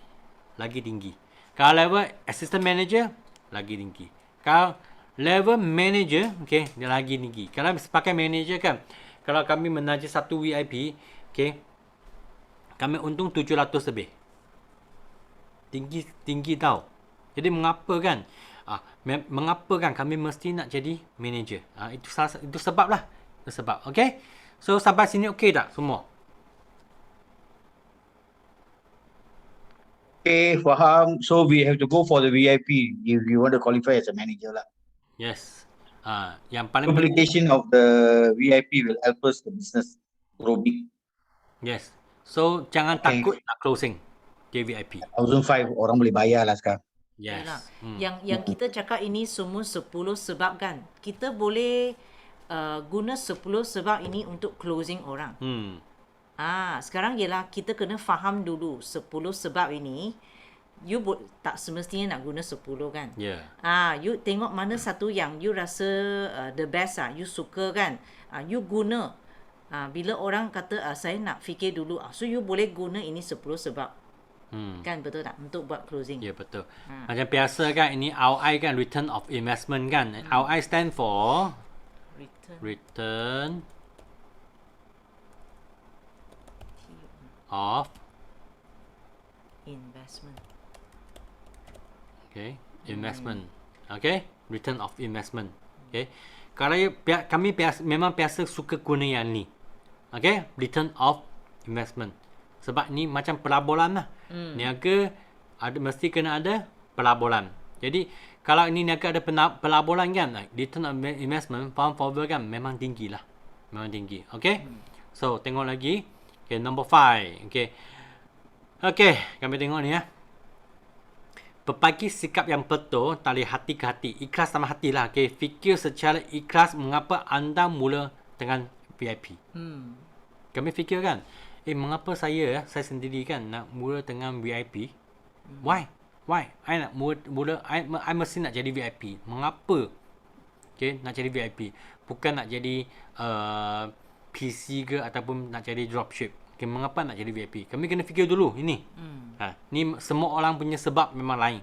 lagi tinggi. Kalau level assistant manager, lagi tinggi. Kalau level manager, okay, dia lagi tinggi. Kalau sebagai manager kan, kalau kami manager satu VIP, okay, kami untung 700 lebih. Tinggi tau. Jadi mengapa kan? Mengapa kan kami mesti nak jadi manager? Itu sebab lah. Itu sebab. Okay? So sampai sini okay tak semua? Okay, faham. So we have to go for the VIP if you want to qualify as a manager lah. Yes. Yang paling penting. Duplication of the VIP will help us the business grow big. Yes. So jangan takut nak closing VIP. 1,500 orang boleh bayar lah sekarang. Yes. Yang kita cakap ini semua 10 sebab kan. Kita boleh guna 10 sebab ini untuk closing orang. Sekarang ialah kita kena faham dulu 10 sebab ini. You tak semestinya nak guna 10 kan. You tengok mana satu yang you rasa the best you suka kan. You guna. Bila orang kata saya nak fikir dulu, so you boleh guna ini 10 sebab. Kan betul tak untuk buat closing? Ya, betul. Macam biasa kan, ini ROI kan, return of investment kan. ROI stand for return of investment. Okay, investment. Okay, return of investment. Okay, kalau kami memang biasa suka guna yang ni. Okay, return of investment. Sebab ni macam pelaburan lah. Niaga mesti kena ada pelaburan. Jadi kalau ini niaga ada pelaburan kan, return of investment farm forward kan memang tinggi lah. Memang tinggi. Okay. So tengok lagi. Okay, number 5. Okay. Okay, kami tengok ni ya. Berbagi sikap yang betul dari hati ke hati. Ikhlas sama hati lah. Okay. Fikir secara ikhlas mengapa anda mula dengan VIP. Kami fikir kan, mengapa saya sendiri kan nak mula dengan VIP? Why? I nak mula I mesti nak jadi VIP. Mengapa? Okay, nak jadi VIP. Bukan nak jadi PC ke ataupun nak jadi dropship. Okay, mengapa nak jadi VIP? Kami kena fikir dulu ini. Ni semua orang punya sebab memang lain.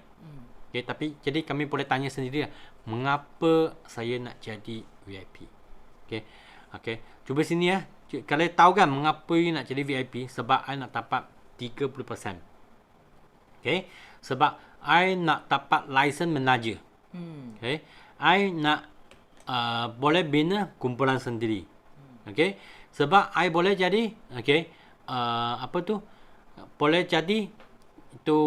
Okay, tapi jadi kami boleh tanya sendiri, mengapa saya nak jadi VIP? Okay. Cuba sini ya. Kalau tahu kan mengapa nak jadi VIP, sebab I nak dapat 30%. Okay. Sebab I nak dapat license manager. Okay. I nak boleh bina kumpulan sendiri. Okay. Sebab I boleh jadi, okay, boleh jadi itu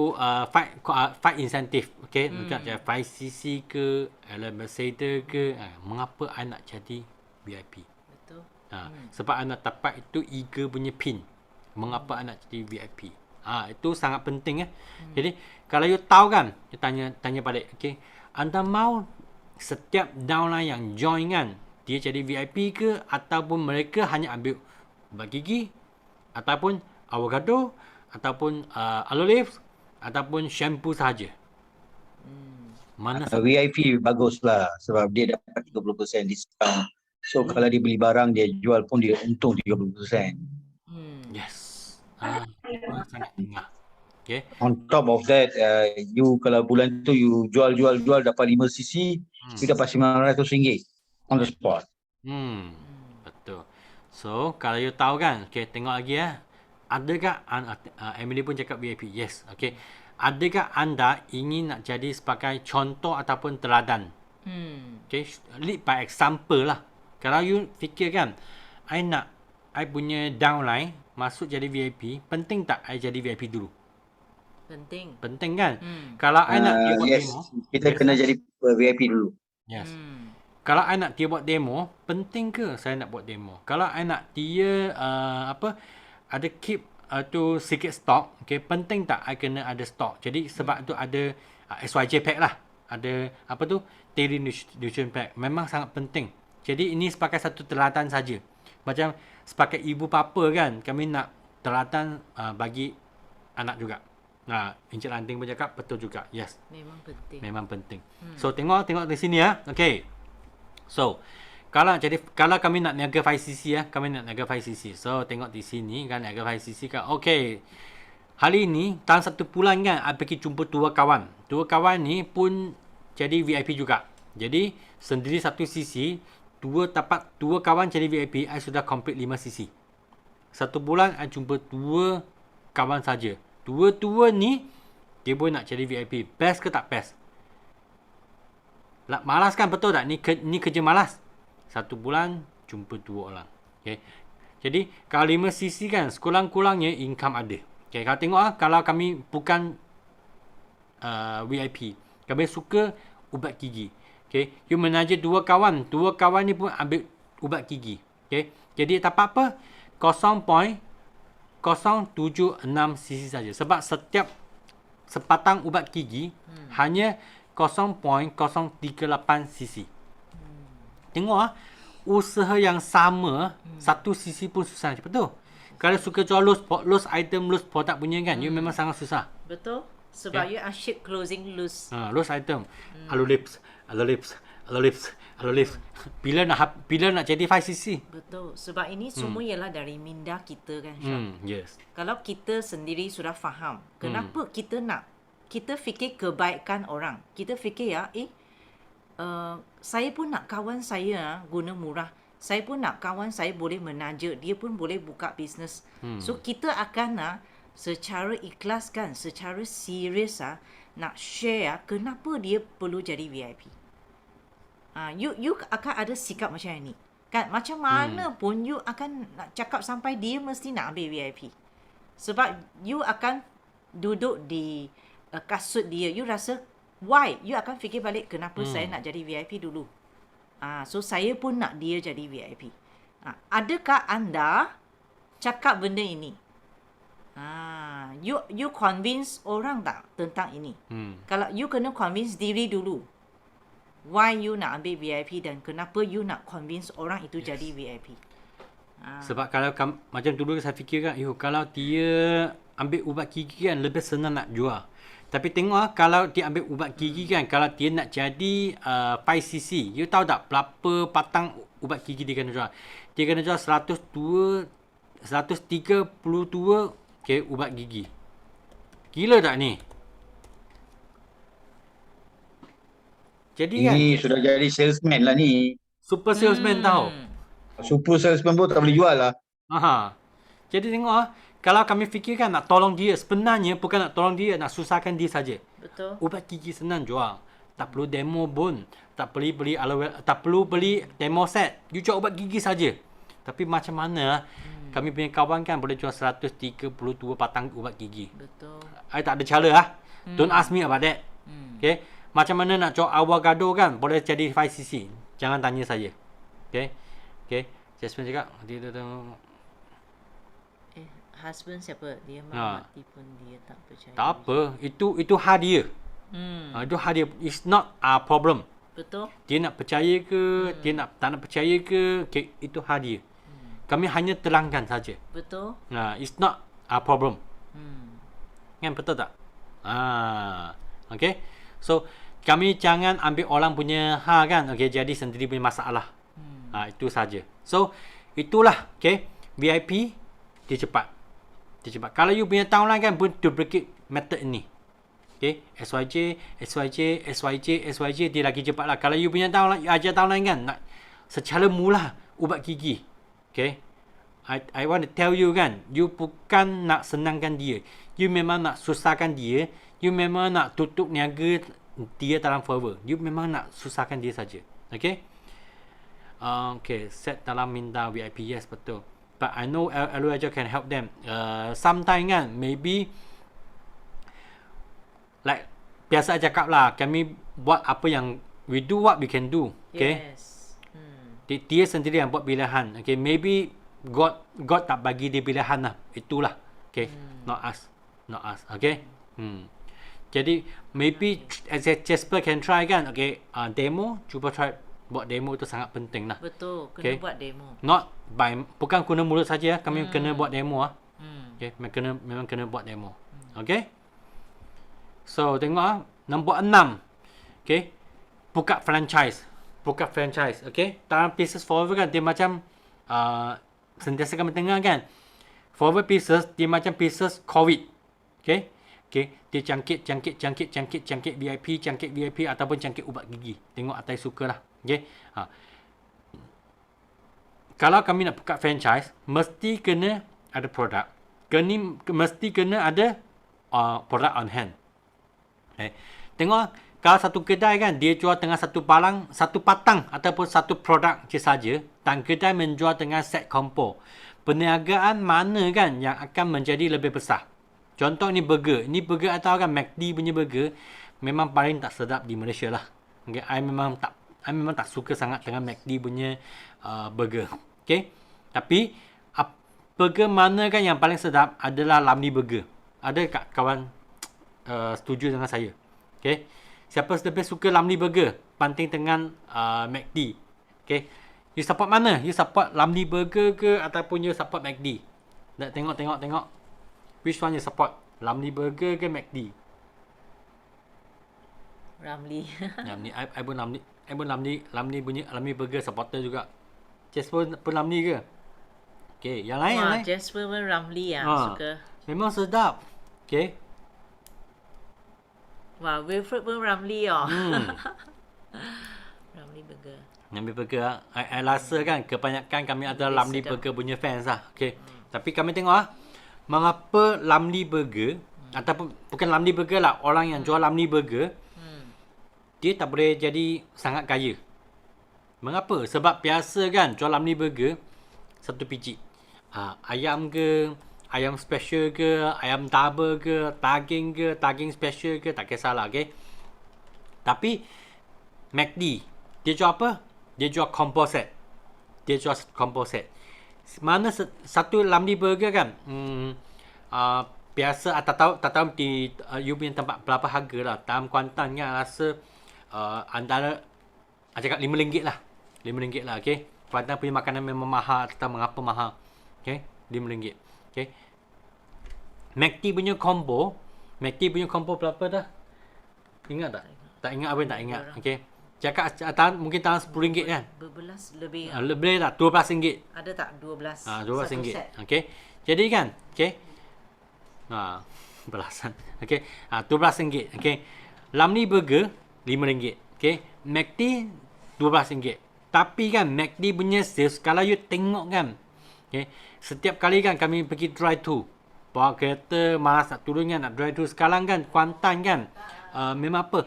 fight incentive. Okay. Macam 5cc ke, ambassador ke. Mengapa I nak jadi VIP? Betul. Sebab anak dapat itu eager punya pin. Mengapa anak jadi VIP? Itu sangat penting ya. Jadi kalau you tahu kan, you tanya balik, okey, anda mau setiap downline yang join kan, dia jadi VIP ke ataupun mereka hanya ambil ubat gigi ataupun avocado ataupun aloe leaves ataupun shampoo sahaja. Mana VIP baguslah sebab dia dapat 30% diskaun. So kalau dia beli barang dia jual pun dia untung 30%. Yes. Sangat ingat. Okay. On top of that, you kalau bulan tu you jual dapat 5cc, you dapat RM900 on the spot. Betul. So, kalau you tahu kan, okay, tengok lagi ya. Adakah, Emily pun cakap VIP, yes, okay. Adakah anda ingin nak jadi sebagai contoh ataupun teladan? Okay, lead by example lah. Kalau you fikir kan, I punya downline masuk jadi VIP, penting tak I jadi VIP dulu? Penting. Penting kan? Kalau I nak dia buat Yes, demo, kita kena jadi VIP dulu. yes. Kalau I nak dia buat demo, penting ke saya nak buat demo? Kalau I nak dia ada keep tu sikit stok, okay, penting tak I kena ada stok? Jadi sebab tu ada SYJ pack lah. Ada apa tu? Daily Nutrition Pack. Memang sangat penting. Jadi ini sebagai satu teladan saja. Macam sebagai ibu bapa kan, kami nak teladan bagi anak juga. Encik Lanting pun cakap betul juga. Yes. Memang penting. Memang penting. So tengok di sini ya. Okay. So kalau kami nak niaga 5cc ya, kami nak niaga 5cc. So tengok di sini kan niaga 5cc kan. Okay. Hari ini dalam satu bulan kan I pergi jumpa dua kawan. Dua kawan ni pun jadi VIP juga. Jadi sendiri satu cc, dua kawan jadi VIP, I sudah complete 5cc. Satu bulan I jumpa dua kawan saja. Dua ni dia pun nak jadi VIP. Best ke tak best? Malas kan, betul tak? Ni kerja malas. Satu bulan jumpa dua orang. Okay. Jadi kalau 5cc kan sekurang-kurangnya income ada. Okay, kalau tengok kalau kami bukan VIP, kami suka ubat gigi. Okay, you menaja dua kawan ni pun ambil ubat gigi. Okay, jadi tak apa-apa 0.076cc saja. Sebab setiap sepatang ubat gigi hanya 0.038cc. Tengok usaha yang sama 1cc pun susah. Betul? Kalau suka jual loose item, loose produk punya kan, you memang sangat susah. Betul. Sebab you asyik closing loose. Loose item. Alu lips. Bila nak jadi 5cc. Betul. Sebab ini semua ialah dari minda kita kan, Syah. Yes. Kalau kita sendiri sudah faham, kenapa kita fikir kebaikan orang. Kita fikir saya pun nak kawan saya guna murah. Saya pun nak kawan saya boleh menaja. Dia pun boleh buka bisnes. So kita akan secara ikhlas kan, secara serius nak share kenapa dia perlu jadi VIP. You akan ada sikap macam ni. Kan macam mana pun you akan nak cakap sampai dia mesti nak ambil VIP. Sebab you akan duduk di kasut dia. You rasa why? You akan fikir balik kenapa saya nak jadi VIP dulu. So saya pun nak dia jadi VIP. Adakah anda cakap benda ini? You convince orang tak tentang ini? Kalau you kena convince diri dulu. Why you nak ambil VIP dan kenapa you nak convince orang itu jadi VIP? Sebab kalau macam dulu saya fikir kan, kalau dia ambil ubat gigi kan lebih senang nak jual. Tapi tengok kalau dia ambil ubat gigi kan, kalau dia nak jadi 5cc, you tahu tak berapa patang ubat gigi dia kena jual? Dia kena jual 132 okay, ubat gigi. Gila tak ni? Jadi kan Ini sudah jadi salesman lah ni. super salesman tahu. Super salesman pun tak boleh jual lah. Jadi tengok kalau kami fikirkan nak tolong dia, sebenarnya bukan nak tolong dia, nak susahkan dia saja. Betul. Ubat gigi senang jual. Tak perlu demo pun. Tak perlu beli demo set. You jual ubat gigi saja. Tapi macam mana kami punya kawan kan boleh jual 132 patang ubat gigi. Betul. I tak ada cara Don't ask me about that. Okay. Macam mana nak jual avocado kan boleh jadi 5cc. Jangan tanya saya. Okay. Jasmine cakap dia Husband siapa? Dia mati pun dia tak percaya. tak apa. Itu hadiah. Itu hadiah. It's not a problem. Betul. Dia nak percaya ke, dia tak nak percaya ke, okay, itu hadiah. Kami hanya terangkan saja. Betul. It's not a problem. Kan betul tak? Okay. So kami jangan ambil orang punya kan, okay, jadi sendiri punya masalah. Itu saja. So itulah, okay, VIP dia cepat. Kalau you punya downline kan pun duplicate method ni. Okay, SYJ dia lagi cepat lah. Kalau you punya downline, you ajar downline kan nak secara mula ubat gigi. Okay, I want to tell you kan, you bukan nak senangkan dia. You memang nak susahkan dia. You memang nak tutup niaga dia dalam forever. You memang nak susahkan dia saja. Okay? Okay, set dalam minta VIP. Yes, betul. But I know Aluaja can help them. Sometimes kan, maybe like biasa cakap lah, kami buat apa yang we do what we can do. Okay? Yes. Dia sendiri yang buat pilihan. Okay, maybe God tak bagi dia pilihan lah. Itulah. Okay, not us. Okay. Jadi maybe Jasper can try kan. Okay, demo, cuba try buat demo tu sangat penting lah. Betul, kena Okay. buat demo. Not by, bukan guna mulut saja. Kami kena buat demo ah. Okay, memang kena buat demo. Okay. So tengok nombor 6. Okay, buka franchise. Okay, dalam Pieces Forever kan dia macam sentiasa kami tengah kan. Forever Pieces dia macam Pieces COVID. Okay. Dia jangkit VIP ataupun jangkit ubat gigi. Tengok atai suka lah. Okay. Kalau kami nak buka franchise, mesti kena ada produk. Mesti kena ada produk on hand. Okay. Tengok, kalau satu kedai kan, dia jual tengah satu patang ataupun satu produk je saja, dan kedai menjual dengan set combo. Perniagaan mana kan yang akan menjadi lebih besar? Contoh ni burger. Ini burger atau kan McD punya burger memang paling tak sedap di Malaysia lah. Okay, I memang tak suka sangat dengan McD punya burger. Okay. Tapi burger mana kan yang paling sedap adalah Lamni Burger. Ada kat kawan setuju dengan saya. Okay. Siapa lebih suka Lamni Burger banding dengan McD? Okay. You support mana? You support Lamni Burger ke ataupun you support McD? Nak tengok. Which one you support? Lamni Burger ke McD? Ramli. I pun Lamni punya Lamni Burger supporter juga. Jasper pun Lamni ke? Okay, yang lain. Jasper pun Ramli suka. Memang sedap. Okay. Wah, Wilfred pun Ramli Ramli Burger. Lamni Burger, I rasa kan kebanyakan kami adalah Lamni Burger punya fans lah. Okay. Tapi kami tengok mengapa Lamni Burger ataupun bukan Lamni Burger lah, orang yang jual Lamni Burger dia tak boleh jadi sangat kaya. Mengapa? Sebab biasa kan jual Lamni Burger satu biji. Ayam ke, ayam special ke, ayam double ke, daging special ke, tak kisahlah. Okay. Tapi McD dia jual apa? Dia jual combo set. Mana satu Lamni Burger kan biasa tak tahu di you punya tempat berapa harga lah. Dalam Kuantan kan rasa antara cakap RM5 lah. RM5 lah. Okay. Kuantan punya makanan memang mahal. Tak tahu mengapa mahal. Okay. RM5. Okay. McD punya combo berapa dah? Ingat tak? Tak ingat apa yang tak ingat. Okay. Cakap mungkin tahun RM10 kan? Berbelas lebih. Lebih tak? RM12. Ada tak 12? RM12. Okey. Jadi kan, okey. Belasan. Okey. RM12. Okey. Lamni Burger RM5. Okey. McD RM12. Tapi kan McD punya sales kalau you tengok kan, okey, setiap kali kan kami pergi drive-thru, bawa kereta malas nak turun kan, nak drive-thru sekarang kan Kuantan kan, memang apa?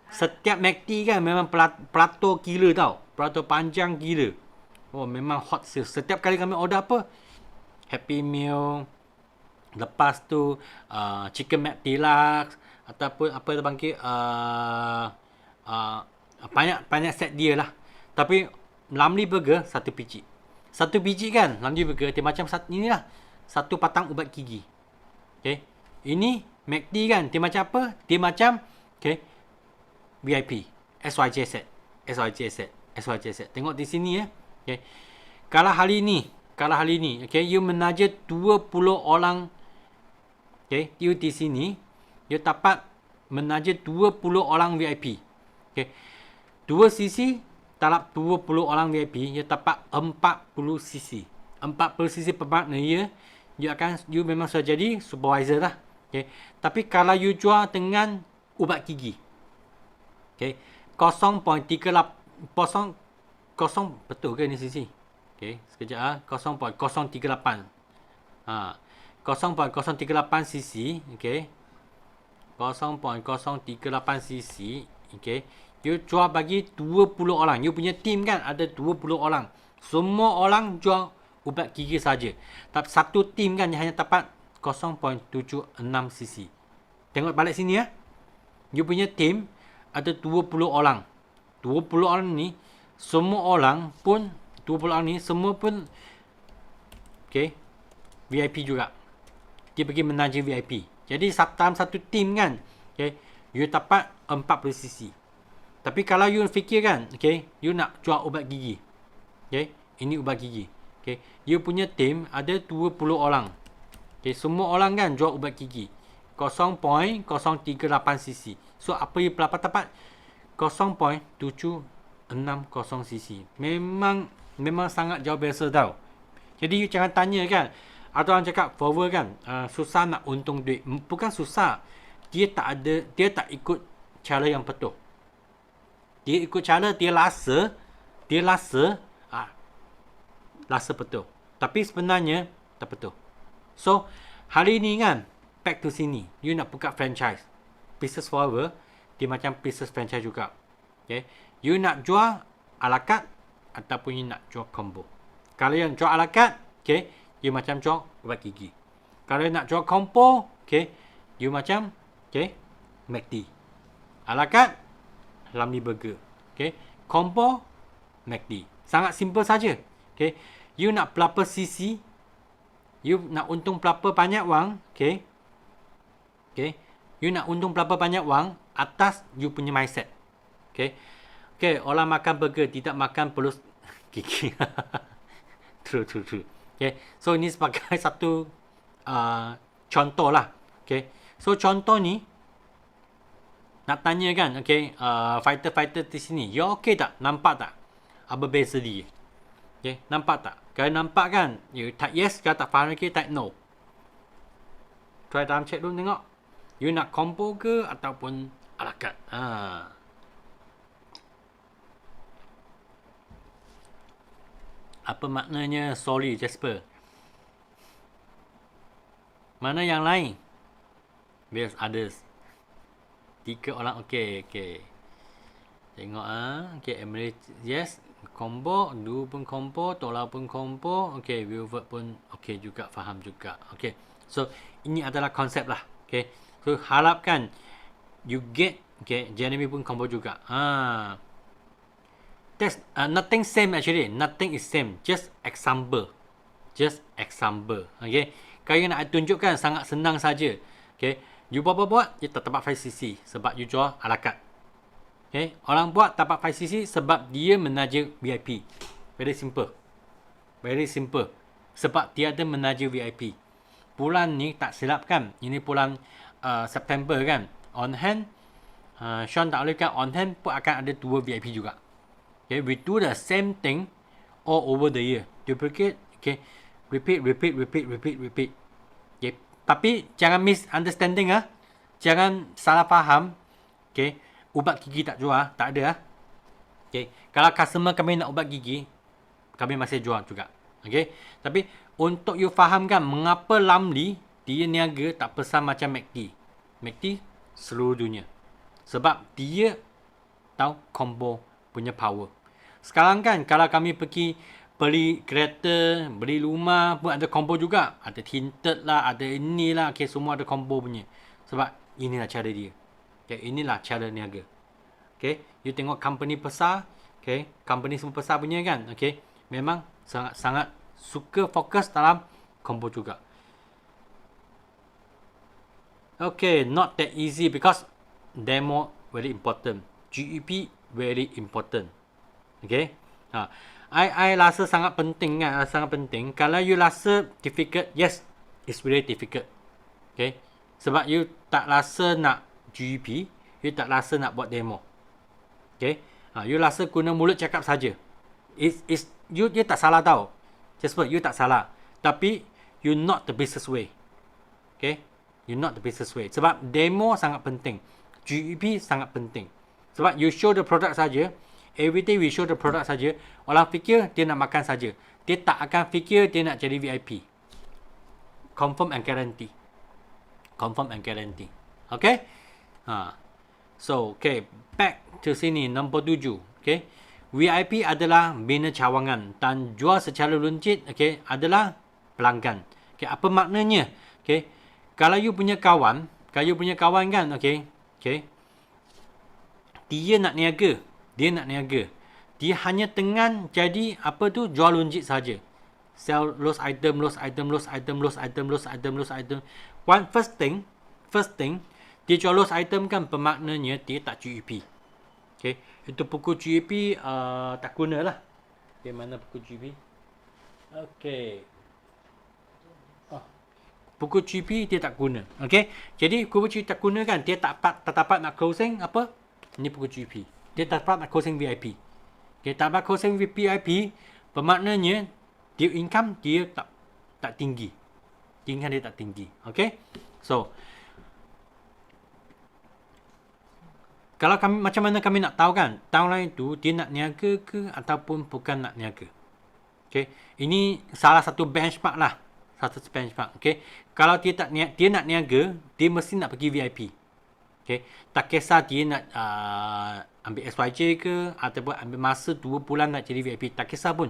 Setiap McD kan memang pelatur gila tau. Pelatur panjang gila. Oh, memang hot sales. Setiap kali kami order apa? Happy Meal. Lepas tu Chicken Mac Deluxe. Ataupun apa dia panggil banyak set dia lah. Tapi Lamni Burger satu biji. Satu biji kan Lamni Burger dia macam inilah. Satu patang ubat gigi. Okay. Ini McD kan dia macam apa? Dia macam okay, VIP, SYJ set. Tengok di sini ya. Okay. Kalau hari ni, okay, you menaja 20 orang. Okay, you di sini, you dapat menaja 20 orang VIP. Okay. 2 cc talap 20 orang VIP, you dapat 40 cc. 40 cc per partner ya. You memang sudah jadi supervisor lah. Okay. Tapi kalau you jual dengan ubat gigi, okay, 0.38 betul ke ni sisi? Okey, sekejap ah. 0.038. 0.038 cc, okey. 0.038 cc, okey. You jual bagi 20 orang. You punya team kan ada 20 orang. Semua orang jual ubat gigi saja. Tapi satu team kan hanya dapat 0.76 cc. Tengok balik sini ya. You punya team ada 20 orang. 20 orang ni semua orang pun 20 orang ni semua pun okey, VIP juga. Dia pergi menaja VIP. Jadi dalam satu team kan, okey, you dapat 40 cc. Tapi kalau you fikir kan, okey, you nak jual ubat gigi. Okey, ini ubat gigi. Okey, you punya team ada 20 orang. Okey, semua orang kan jual ubat gigi. 0.038 cc. So apa you dapat? 0.760 cc. Memang sangat jauh biasa tau. Jadi you jangan tanya kan. Ada orang cakap forward kan, susah nak untung duit. Bukan susah. Dia tak ikut cara yang betul. Dia ikut cara dia rasa betul. Tapi sebenarnya tak betul. So, hari ni kan, back to sini. You nak buka franchise. Business forward, dia macam business franchise juga. Okay. You nak jual a la carte ataupun you nak jual combo. Kalau yang jual a la carte, okay, you macam jual ubat gigi. Kalau you nak jual combo, okay, you macam, okay, McD. A la carte, Ramly Burger. Okay, combo, McD. Sangat simple saja. Okay, you nak berapa cc, you nak untung berapa banyak wang, okay, okay, you nak untung berapa banyak wang atas you punya mindset. Okay, okay, orang makan burger tidak makan pelus gigi. True. Okay, so ini sebagai satu contoh lah. Okay, so contoh ni nak tanya kan, okay, fighter di sini, you okay tak? Nampak tak? Apa beza dia? Okay, nampak tak? Kalau nampak kan, you type yes. Kalau tak faham lagi, type no. Try dalam chat dulu tengok. You nak combo ke ataupun a la carte? Apa maknanya sorry Jasper? Mana yang lain? There's others. 3 orang okey. Tengok okey, Emily yes, combo, Du pun combo, Tola pun combo, okey, Wilford pun okey juga, faham juga. Okey. So, ini adalah konsep lah. Okey. So, harapkan you get, okey, Jeremy pun combo juga. That's nothing same actually. Nothing is same. Just example. Okay. Kalau you nak tunjukkan sangat senang saja. Okay. You buat, you tak dapat 5cc sebab you jual a la carte. Okay. Orang buat dapat 5cc sebab dia menaja VIP. Very simple. Sebab dia ada menaja VIP. Bulan ni tak silap kan. Ini bulan September kan. On hand, Sean tak boleh kan. On hand pun akan ada 2 VIP juga. Okay, we do the same thing all over the year. Duplicate, okay, repeat. Okay, tapi jangan misunderstanding jangan salah faham. Okay, ubat gigi tak jual, tak ada Okay, kalau customer kami nak ubat gigi, kami masih jual juga. Okay, tapi untuk you fahamkan mengapa Ramly dia niaga tak pesan macam McD seluruh dunia. Sebab dia tahu combo punya power. Sekarang kan kalau kami pergi beli kereta, beli rumah pun ada combo juga. Ada tinted lah, ada inilah, okay, semua ada combo punya. Sebab inilah cara dia. Okay, inilah cara niaga. Okay, you tengok company besar, okay, company semua besar punya kan, okay, memang sangat suka fokus dalam combo juga. Okay, not that easy because demo very important. GEP very important. Okay. I rasa sangat penting kan. Sangat penting. Kalau you rasa difficult, yes, it's really difficult. Okay. Sebab you tak rasa nak GEP, you tak rasa nak buat demo. Okay. You rasa guna mulut cakap saja. You tak salah tau. Just you tak salah. Tapi you not the business way. Okay. You not the business way. Sebab demo sangat penting. GEP sangat penting. Sebab you show the product saja. Every day we show the product saja. Orang fikir dia nak makan saja. dia tak akan fikir dia nak jadi VIP. Confirm and guarantee. Confirm and guarantee. Okay? So, okay. Back to sini. Nombor 7. Okay. VIP adalah bina cawangan dan jual secara runcit, okay, adalah pelanggan. Okay, apa maknanya? Okay. Kalau you punya kawan kan, okay. Okay. Dia nak niaga. Dia hanya tengah jadi apa tu, jual runcit saja. Sell lost item. First thing, dia jual lost item kan, bermaknanya dia tak GEP. Okay. Itu buku GEP tak guna lah. Okay, mana buku GEP? Okay. Buku GEP dia tak guna. Okay. Jadi buku GEP tak guna kan, dia tak dapat nak closing apa? Ini buku GEP. Dia tak dapat nak closing VIP. Okay, tak dapat closing VIP, bermaknanya dia income dia tak tinggi. Income dia tak tinggi. Okay. So, kalau kami, macam mana kami nak tahu kan, tahun lain tu dia nak niaga ke ataupun bukan nak niaga. Okay. Ini salah satu benchmark lah. Okay. Kalau dia nak niaga, dia mesti nak pergi VIP. Okay. Tak kisah dia nak ambil SYJ ke ataupun ambil masa 2 bulan nak jadi VIP. Tak kisah pun.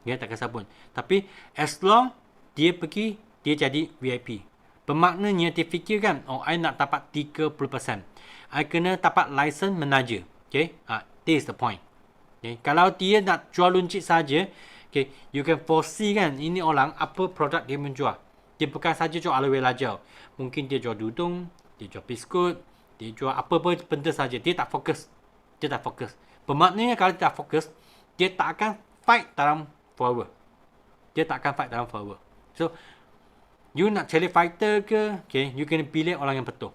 Ya, tak kisah pun. Tapi as long dia pergi, dia jadi VIP. Bermaknanya dia fikirkan, oh, I nak dapat 30%. I kena dapat license menaja. Okay. This is the point. Okay. Kalau dia nak jual runcit saja, okay, you can foresee kan, ini orang apa produk dia menjual. Dia bukan saja jual alawai lajau. Mungkin dia jual dudung, dia jual biskut, dia jual apa pun benda saja. Dia tak fokus. Bermaknanya kalau dia tak fokus, dia tak akan fight dalam follower. So, you nak cari fighter ke, okay, you kena pilih orang yang betul.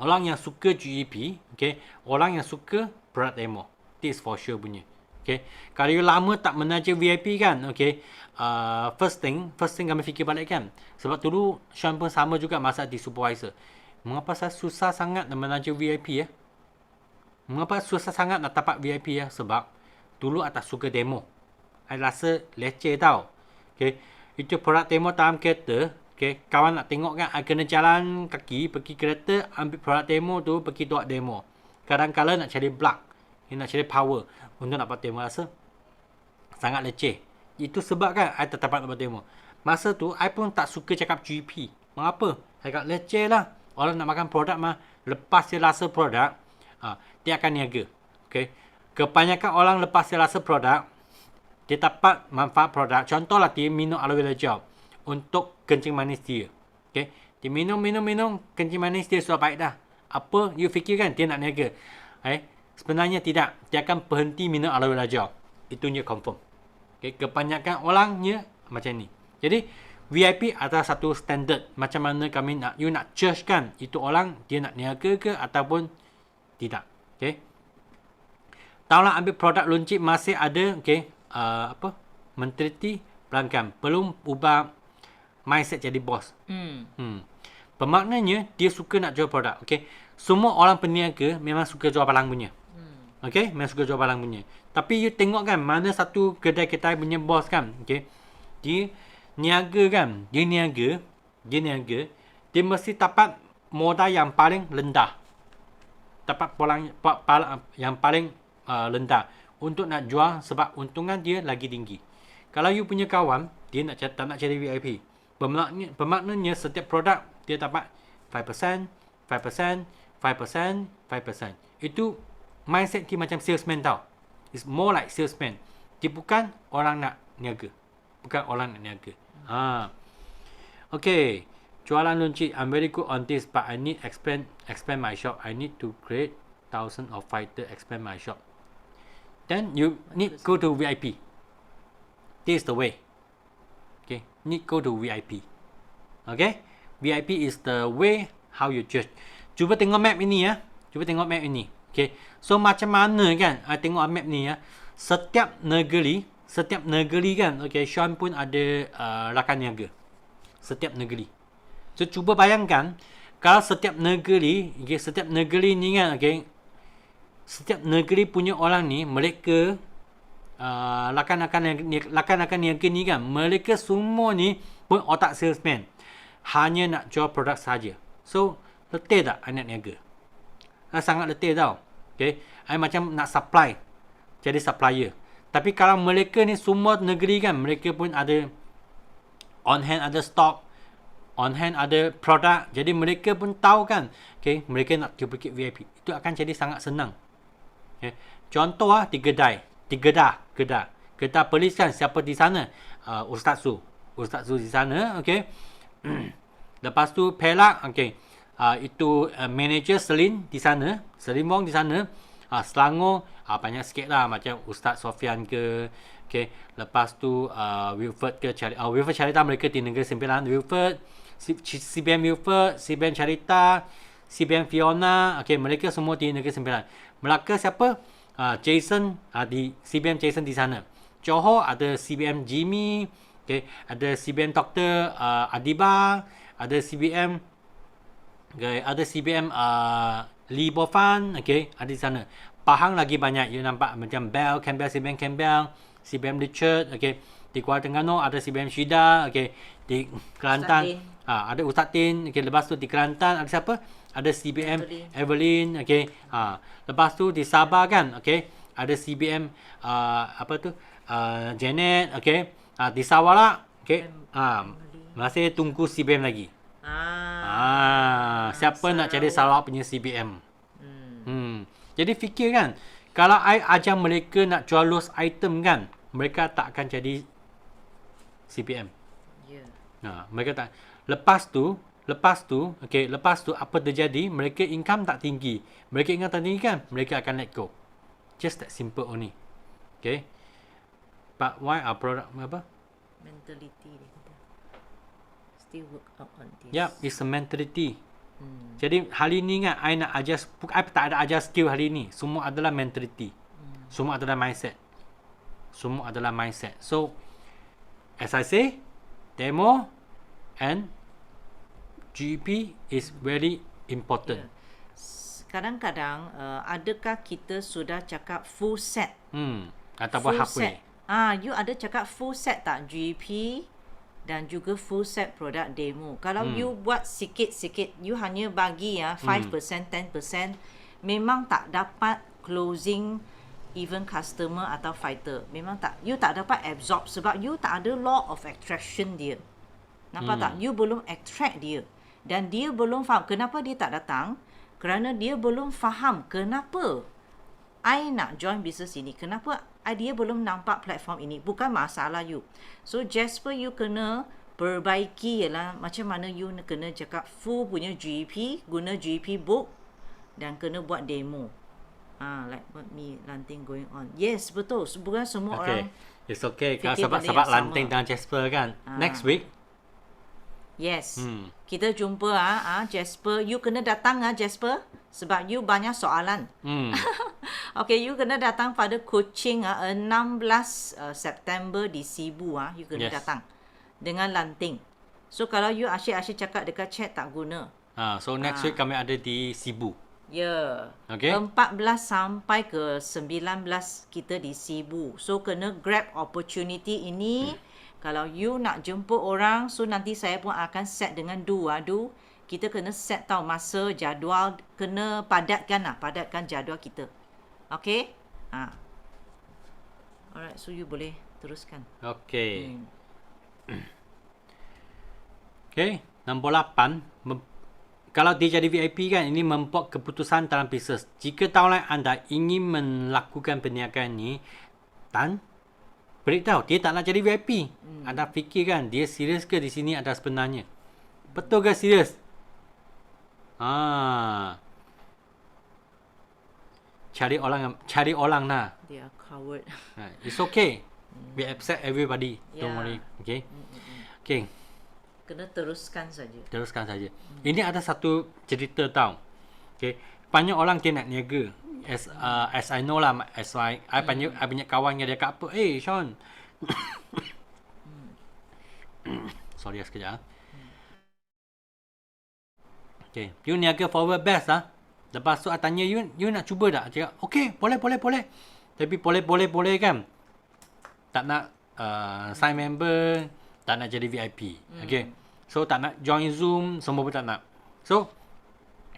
Orang yang suka GEP, okay, orang yang suka produk demo. This for sure punya. Okay. Kalau you lama tak menaja VIP kan, okay, first thing kami fikir balik kan. Sebab dulu Sean pun sama juga masa di supervisor. Mengapa saya susah sangat nak menaja VIP ya? Mengapa susah sangat nak dapat VIP ya? Sebab dulu atas suka demo. I rasa leceh tau. Okay. Itu produk demo dalam kereta. Okay. Kawan nak tengok kan, I kena jalan kaki, pergi kereta, ambil produk demo tu, pergi buat demo. Kadang-kadang nak cari block, nak cari power untuk nak buat demo, rasa sangat leceh. Itu sebab kan I tak dapat buat demo. Masa tu I pun tak suka cakap GP. Mengapa? I kat leceh lah. Orang nak makan produk mah, lepas dia rasa produk, dia akan niaga. Okay. Kebanyakan orang lepas dia rasa produk, dia dapat manfaat produk. Contohlah dia minum aloe vera gel untuk kencing manis dia. Okay. Dia minum kencing manis dia sudah baik dah. Apa you fikir kan dia nak niaga? Sebenarnya tidak. Dia akan berhenti minum aloe vera gel. Itunya confirm. Okay. Kebanyakan orangnya macam ni. Jadi VIP adalah satu standard. Macam mana kami nak, you nak judge kan, itu orang dia nak niaga ke ataupun tidak. Okay. Tahulah ambil produk luncit masih ada, okay, menteliti pelanggan. Belum ubah mindset jadi bos. Bermaknanya dia suka nak jual produk. Okay. Semua orang peniaga memang suka jual barang punya. Okay. Memang suka jual barang punya. Tapi you tengok kan, mana satu kedai-kedai punya bos kan. Okay. Dia niaga kan. Dia niaga. Dia mesti dapat modal yang paling rendah. Dapat yang paling rendah untuk nak jual sebab untungan dia lagi tinggi. Kalau you punya kawan, dia tak nak cari VIP. Bermaknanya setiap produk dia dapat 5%. Itu mindset dia macam salesman tau. It's more like salesman. Dia bukan orang nak niaga. Okay. Jualan luncit. I'm very good on this, but I need expand my shop. I need to create thousands of fighter, expand my shop. Then you need go to VIP. This is the way. Okay. Need go to VIP. Okay. VIP is the way how you judge. Cuba tengok map ini ya. Okay. So macam mana kan? Tengok map ni ya. Setiap negeri kan. Okay. Sean pun ada rakan niaga. Setiap negeri. So cuba bayangkan kalau setiap negeri ni kan, okay, setiap negeri punya orang ni mereka rakan-rakan niaga ni kan, mereka semua ni pun otak salesman. Hanya nak jual produk saja. So, letih tak I nak niaga? Sangat letih tau. Okay. I macam nak supply. Jadi supplier. Tapi kalau mereka ni semua negeri kan, mereka pun ada on hand ada stock, on hand ada produk. Jadi mereka pun tahu kan, okay, mereka nak duplicate VIP. Itu akan jadi sangat senang. Okay. Contoh di kedai. Kedah polis kan, siapa di sana? Ustaz Su di sana, okay. Lepas tu Perak, okay. Itu manager Selin di sana, Selin Wong di sana. Selangor banyak sikit lah, macam Ustaz Sofian ke, okay. Lepas tu Wilford ke Wilford Charita, mereka di Negeri Sembilan. Wilford, CBM Wilford, CBM Charita, CBM Fiona, okay, mereka semua di Negeri Sembilan. Melaka siapa? Jason, di CBM Jason di sana. Johor ada CBM Jimmy, okay. Ada CBM Dr. Adiba, ada CBM Lee Bofan, okay, ada di sana. Pahang lagi banyak, you nampak macam Campbell, CBM Richard, okay. Di Kuala Terengganu ada CBM Shida, okay. Di Kelantan ada Ustaz Tin, okay. Lepas tu di Kelantan ada siapa? Ada CBM Evelyn, okay. Lepas tu di Sabah kan, okay, ada CBM Janet, okay. Di Sarawak, okay. Masih tunggu CBM lagi. Siapa Sarawak nak cari Sarawak punya CBM? Jadi fikir kan, kalau I ajar mereka nak jual lost item kan, mereka tak akan jadi CBM. Mereka tak. Lepas tu, apa terjadi? Mereka income tak tinggi. Mereka income tak tinggi kan, mereka akan let go. Just that simple only. Okay. But why our product mentality still work out on this. Yeah, it's a mentality. Jadi hari ni kan, I nak ajar, I tak ada ajar skill hari ni. Semua adalah mentality. Semua adalah mindset. So, as I say, demo and GP is very important. Kadang-kadang, adakah kita sudah cakap full set? Ataupun halfway. You ada cakap full set tak GP dan juga full set produk demo. Kalau you buat sikit-sikit, you hanya bagi 5%, 10%, memang tak dapat closing even customer atau fighter. Memang tak, you tak dapat absorb sebab you tak ada law of attraction dia. Nampak tak? You belum attract dia. Dan dia belum faham kenapa dia tak datang. Kerana dia belum faham kenapa I nak join business ini. Kenapa dia belum nampak platform ini. Bukan masalah you. So Jasper, you kena perbaiki ialah macam mana you kena cakap full punya GP, guna GP book dan kena buat demo. Like what me lanting going on. Yes, betul. Bukan semua orang. It's okay. Kalau sebab lanting dengan Jasper kan. Next week. Yes. Kita jumpa Jasper. You kena datang Jasper. Sebab you banyak soalan. Okay, you kena datang pada coaching 16 September di Sibu. You kena datang. Dengan lanting. So, kalau you asyik-asyik cakap dekat chat tak guna. So, next week kami ada di Sibu. Ya. Okay. 14 sampai ke 19 kita di Sibu. So, kena grab opportunity ini. Kalau you nak jemput orang, so nanti saya pun akan set dengan kita kena set tahu masa, jadual, kena padatkan jadual kita. Okay? Alright, so you boleh teruskan. Okay. Okay, nombor 8. Kalau dia jadi VIP kan, ini membuat keputusan dalam bisnes. Jika tahun lain anda ingin melakukan perniagaan ni, dan beritahu dia tak nak jadi VIP. Anda fikir kan, dia serius ke di sini anda sebenarnya? Betul ke serius? Cari orang lah. They are coward. It's okay. We accept everybody. Don't worry. Okay. Okay. Kena teruskan saja. Ini ada satu cerita tau. Okay. Banyak orang dia nak niaga. As I know lah, as I banyak kawan yang dia kata apa, Sean. Sorry sekejap. Okay, you niaga forward best Lepas tu I tanya you nak cuba tak? Cakap, okay, boleh. Tapi boleh kan. tak nak sign member, tak nak jadi VIP. Okay. So tak nak join Zoom, semua pun tak nak. So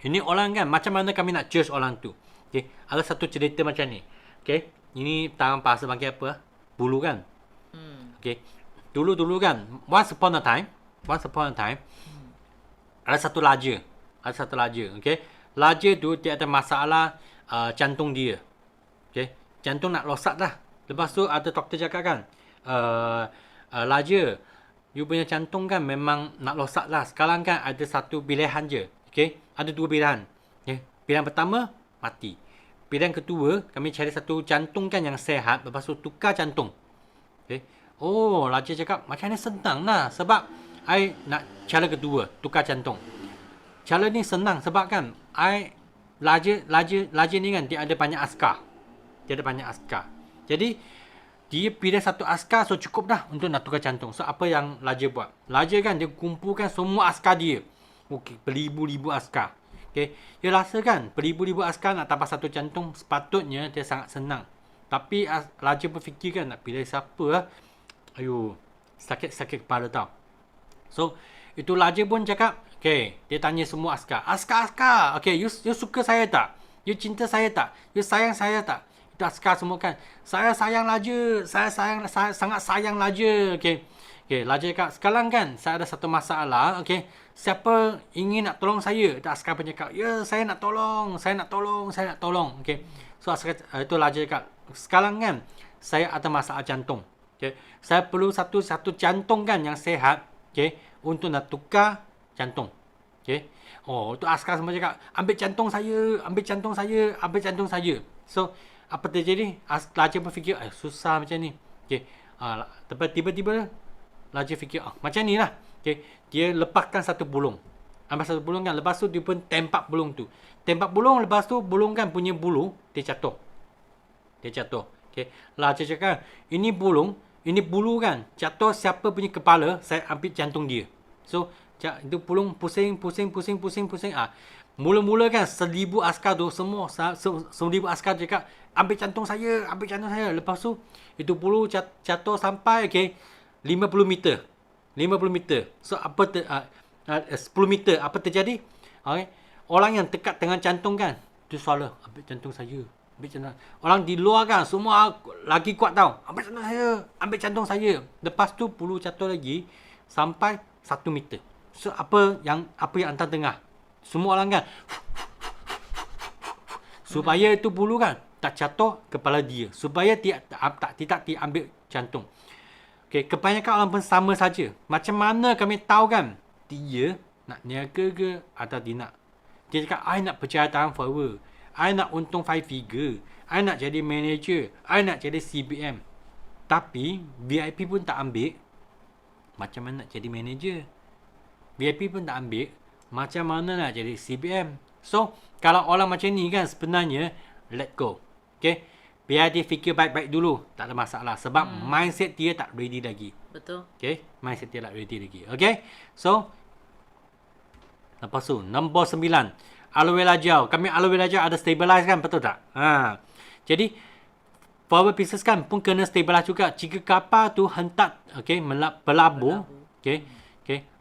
ini orang kan, macam mana kami nak judge orang tu? Okay. Ada satu cerita macam ni. Okay. Ini tangan bahasa bangkit apa? Bulu kan? Okay. Dulu kan, once upon a time, ada satu laja. Okay. Laja tu dia ada masalah jantung dia. Okay. Jantung nak rosak dah. Lepas tu ada doktor cakap kan, laja, you punya jantung kan memang nak rosak lah. Sekarang kan ada satu pilihan je. Okay. Ada dua pilihan. Okay. Pilihan pertama, mati. Pilihan kedua, kami cari satu jantung kan yang sehat. Lepas tu tukar jantung. Okay. Oh, laja cakap, macam ni senang lah. Sebab I nak cara kedua, tukar jantung. Cara ni senang sebab kan, laja ni kan, dia ada banyak askar. Jadi, dia pilih satu askar, so cukup dah untuk nak tukar jantung. So, apa yang laja buat? Laja kan, dia kumpulkan semua askar dia. Okay, beribu-ribu askar. Okay. Dia rasa kan, beribu-ribu askar nak tambah satu jantung, sepatutnya dia sangat senang. Tapi, laja berfikir kan, nak pilih siapa lah. Ayuh, sakit kepala tau. So, itu laja pun cakap, okay, dia tanya semua askar. Askar, okay, you suka saya tak? You cinta saya tak? You sayang saya tak? Itu askar semua kan. Saya sayang laja. Saya sangat sayang laja. Okay, laja cakap, sekarang kan, saya ada satu masalah. Okay, siapa ingin nak tolong saya? Itu askar pun cakap, ya, saya nak tolong. Okay, so askar, itu laja cakap, sekarang kan, saya ada masalah jantung. Okay. Saya perlu satu jantung kan yang sehat, okay, untuk nak tukar jantung. Okay. Oh, tu askar semua cakap, ambil jantung saya. So, apa terjadi? Laja berfikir, susah macam ni. Okay. Tiba-tiba laja fikir, macam ni lah. Okay. Dia lepaskan satu bulung. Ambil satu bulung kan, lepas tu dia pun tempak bulung tu. Lepas tu bulung kan punya bulu, dia jatuh. Okay. Laja cakap, ini bulu kan, jatuh siapa punya kepala, saya ambil jantung dia. So, itu bulung pusing. Mula-mula kan 1,000 askar tu, semua 1,000 askar cakap, ambil jantung saya. Lepas tu, itu bulu jatuh sampai, okay, 50 meter. So, 10 meter, apa terjadi? Okay. Orang yang dekat dengan jantung kan, dia suara, ambil jantung saya. Orang di luar kan, semua lagi kuat tau. Ambil jantung saya. Lepas tu, bulu jatuh lagi sampai 1 meter. So, apa yang anda dengar? Semua orang kan, supaya itu bulu kan, tak jatuh kepala dia. Supaya tidak diambil jantung. Okay, kebanyakan orang pun sama saja. Macam mana kami tahu kan, dia nak niaga ke atau tidak? Dia cakap, I nak berjaya tahan forever. I nak untung 5 figure. I nak jadi manager. I nak jadi CBM. Tapi, VIP pun tak ambil. Macam mana nak jadi manager? VIP pun tak ambil. Macam mana nak jadi CBM? So, kalau orang macam ni kan, sebenarnya, let go. Okay? Biar dia fikir baik-baik dulu. Tak ada masalah. Sebab mindset dia tak ready lagi. Betul. Okay? Mindset dia tak ready lagi. Okay? So, lepas tu, nombor 9. Aloe Lajau. Kami Aloe Lajau ada stabilize kan? Betul tak? Jadi, forward pieces kan pun kena stabilize juga. Jika kapal tu hentak, okay, berlabuh. Okay.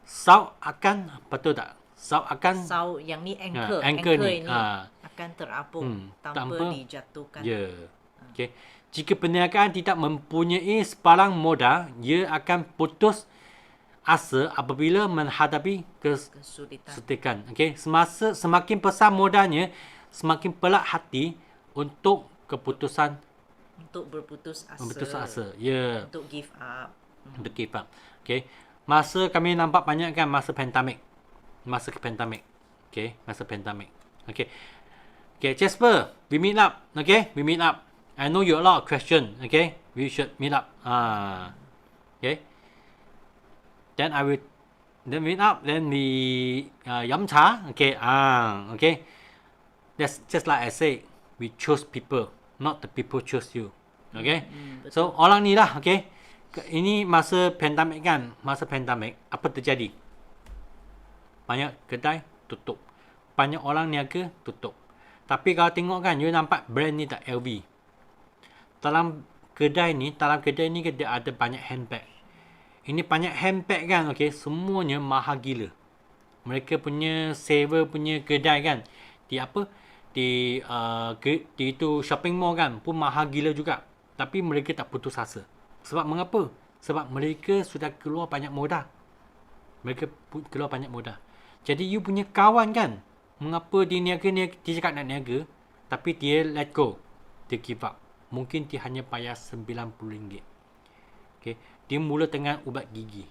Saut akan, betul tak? Saut yang ni anchor ni akan terapung tanpa dijatuhkan. Ya. Okay. Jika perniagaan tidak mempunyai sebarang modal, ia akan putus asa apabila menghadapi kesulitan. Okay. Semakin besar modalnya, semakin pelak hati untuk keputusan. Untuk berputus asa. Ya. Untuk give up. Okay. Masa kami nampak banyak kan masa pandemik. Okay. Okay, Jasper, we meet up. Okay. I know you a lot of question. Okay. We should meet up. Okay. Then meet up. Then we 飲茶. Okay. Okay. That's just like I say. We choose people, not the people choose you. Okay. So orang ni lah. Okay. Ini masa pandemik kan. Apa terjadi? Banyak kedai tutup. Banyak orang niaga tutup. Tapi kalau tengok kan, you nampak brand ni tak LV. Dalam kedai ni, dalam kedai ni dia ada banyak handbag. Ini banyak handbag kan, okey, semuanya mahal gila. Mereka punya saver punya kedai kan, di apa, di di itu shopping mall kan pun mahal gila juga. Tapi mereka tak putus asa. Sebab mengapa? Sebab mereka sudah keluar banyak modal. Mereka keluar banyak modal. Jadi you punya kawan kan, mengapa dia dia cakap nak niaga, tapi dia let go, dia give up. Mungkin dia hanya bayar RM90. Okay. Dia mula dengan ubat gigi.